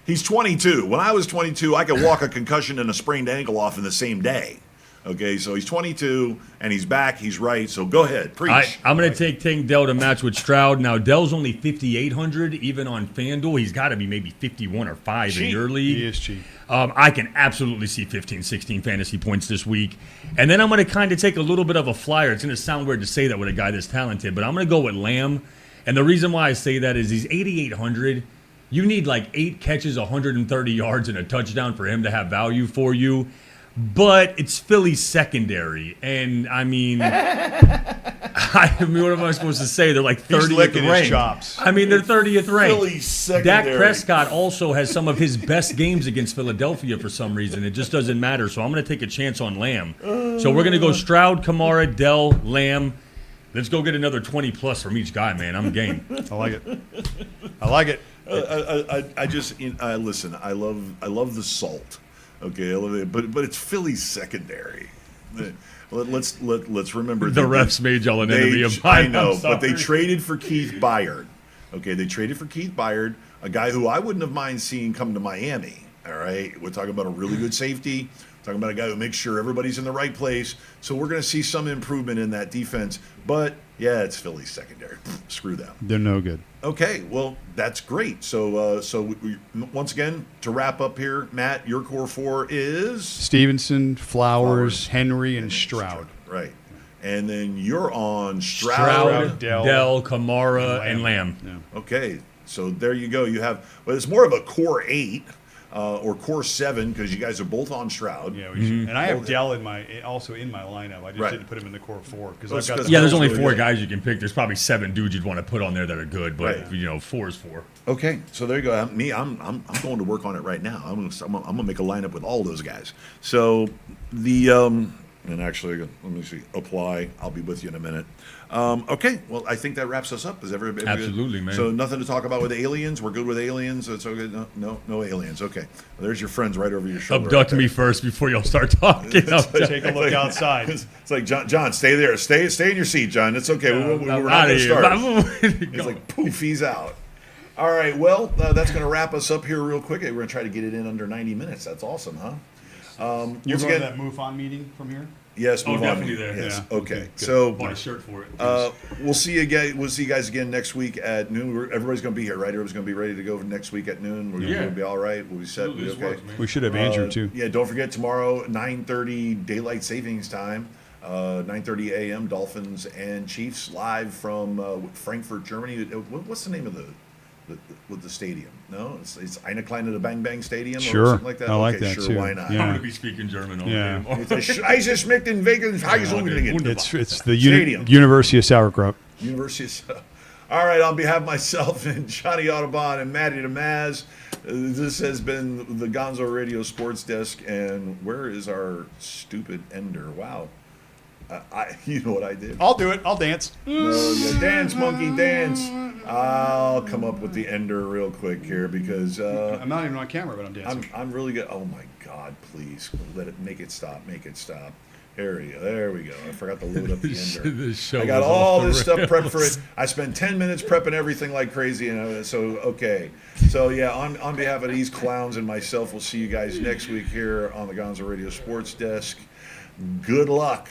He's 22. When I was 22, I could walk a concussion and a sprained ankle off in the same day. Okay, so he's 22, and he's back. He's right. So go ahead. Preach. I'm going to take Tank Dell to match with Stroud. Now, Dell's only 5,800, even on FanDuel. He's got to be maybe 51 or 5 in your league. He is cheap. I can absolutely see 15, 16 fantasy points this week. And then I'm going to kind of take a little bit of a flyer. It's going to sound weird to say that with a guy this talented, but I'm going to go with Lamb. And the reason why I say that is he's 8,800. You need like 8 catches, 130 yards, and a touchdown for him to have value for you. But it's Philly's secondary, and I mean, what am I supposed to say? They're like 30th ranked. Chops. I mean, they're 30th ranked. Philly's secondary. Dak Prescott also has some of his best games against Philadelphia for some reason. It just doesn't matter. So I'm going to take a chance on Lamb. So we're going to go Stroud, Kamara, Dell, Lamb. Let's go get another 20 plus from each guy, man. I'm game. I like it. I like it. Listen. I love the salt. Okay, I love it, but it's Philly's secondary. Let's remember The refs made y'all an enemy of mine. I know, but they traded for Keith Byard. Okay, they traded for Keith Byard, a guy who I wouldn't have mind seeing come to Miami. All right, we're talking about a really good safety. Talking about a guy who makes sure everybody's in the right place. So we're going to see some improvement in that defense. But, yeah, it's Philly's secondary. Screw them. They're no good. Okay, well, that's great. So we, once again, to wrap up here, Matt, your core 4 is? Stevenson, Flowers, Henry, and Stroud. Right. And then you're on Stroud. Dell, Kamara, and Lamb. Yeah. Okay, so there you go. You have, well, it's more of a core 8. Or core 7 because you guys are both on Stroud. Yeah, we should. And I have Dell in my lineup. I just didn't put him in the core 4 because I've got. Yeah, there's only 4 guys you can pick. There's probably 7 dudes you'd want to put on there that are good, but 4 is 4. Okay, so there you go. I'm going to work on it right now. I'm gonna make a lineup with all those guys. So the And actually, let me see. Apply. I'll be with you in a minute. Okay. Well, I think that wraps us up. Is everybody Absolutely, man. So nothing to talk about with aliens. We're good with aliens. It's okay. No aliens. Okay. Well, there's your friends right over your shoulder. Abduct right me there. first before y'all start talking. Take a look outside. It's like John, stay there. Stay in your seat, John. It's okay. We're not Outta going to here. start. It's like poof, he's out. All right. Well, that's going to wrap us up here real quick. We're going to try to get it in under 90 minutes. That's awesome, huh? You're once going again- to that MUFON meeting from here? Yes, move on. definitely there. Yes. Yeah. Okay. Good. So Bought a shirt for it. we'll see you again. We'll see you guys again next week at noon. Everybody's going to be here, right? Everybody's going to be ready to go next week at noon. We're Yeah. going to be all right. We'll be set. We'll be This okay. works, man. We should have Andrew, too. Yeah. Don't forget tomorrow, 9:30 daylight savings time. 9:30 a.m. Dolphins and Chiefs live from Frankfurt, Germany. What's the name of with the stadium? No, it's Eine Kleine Bang Bang Stadium or Sure. something like that. I like okay, that, sure, too. why not? I'm Yeah. going to be speaking German all Yeah. day tomorrow. It's schmeckt in Vegas. It's the Stadium. University of Sauerkraut. University of. All right, on behalf of myself and Johnny Audubon and Matty DeMaz, this has been the Gonzo Radio Sports Desk. And where is our stupid ender? Wow. You know what I did? I'll do it. I'll dance. No, yeah, dance, monkey, dance. I'll come up with the ender real quick here because I'm not even on camera, but I'm dancing. I'm really good. Oh my God! Please make it stop. Make it stop. There we go. There we go. I forgot to load up the ender. This show I got was all off the this stuff prepped rails. for it. I spent 10 minutes prepping everything like crazy, and so okay. So yeah, on behalf of these clowns and myself, we'll see you guys next week here on the Gonzo Radio Sports Desk. Good luck.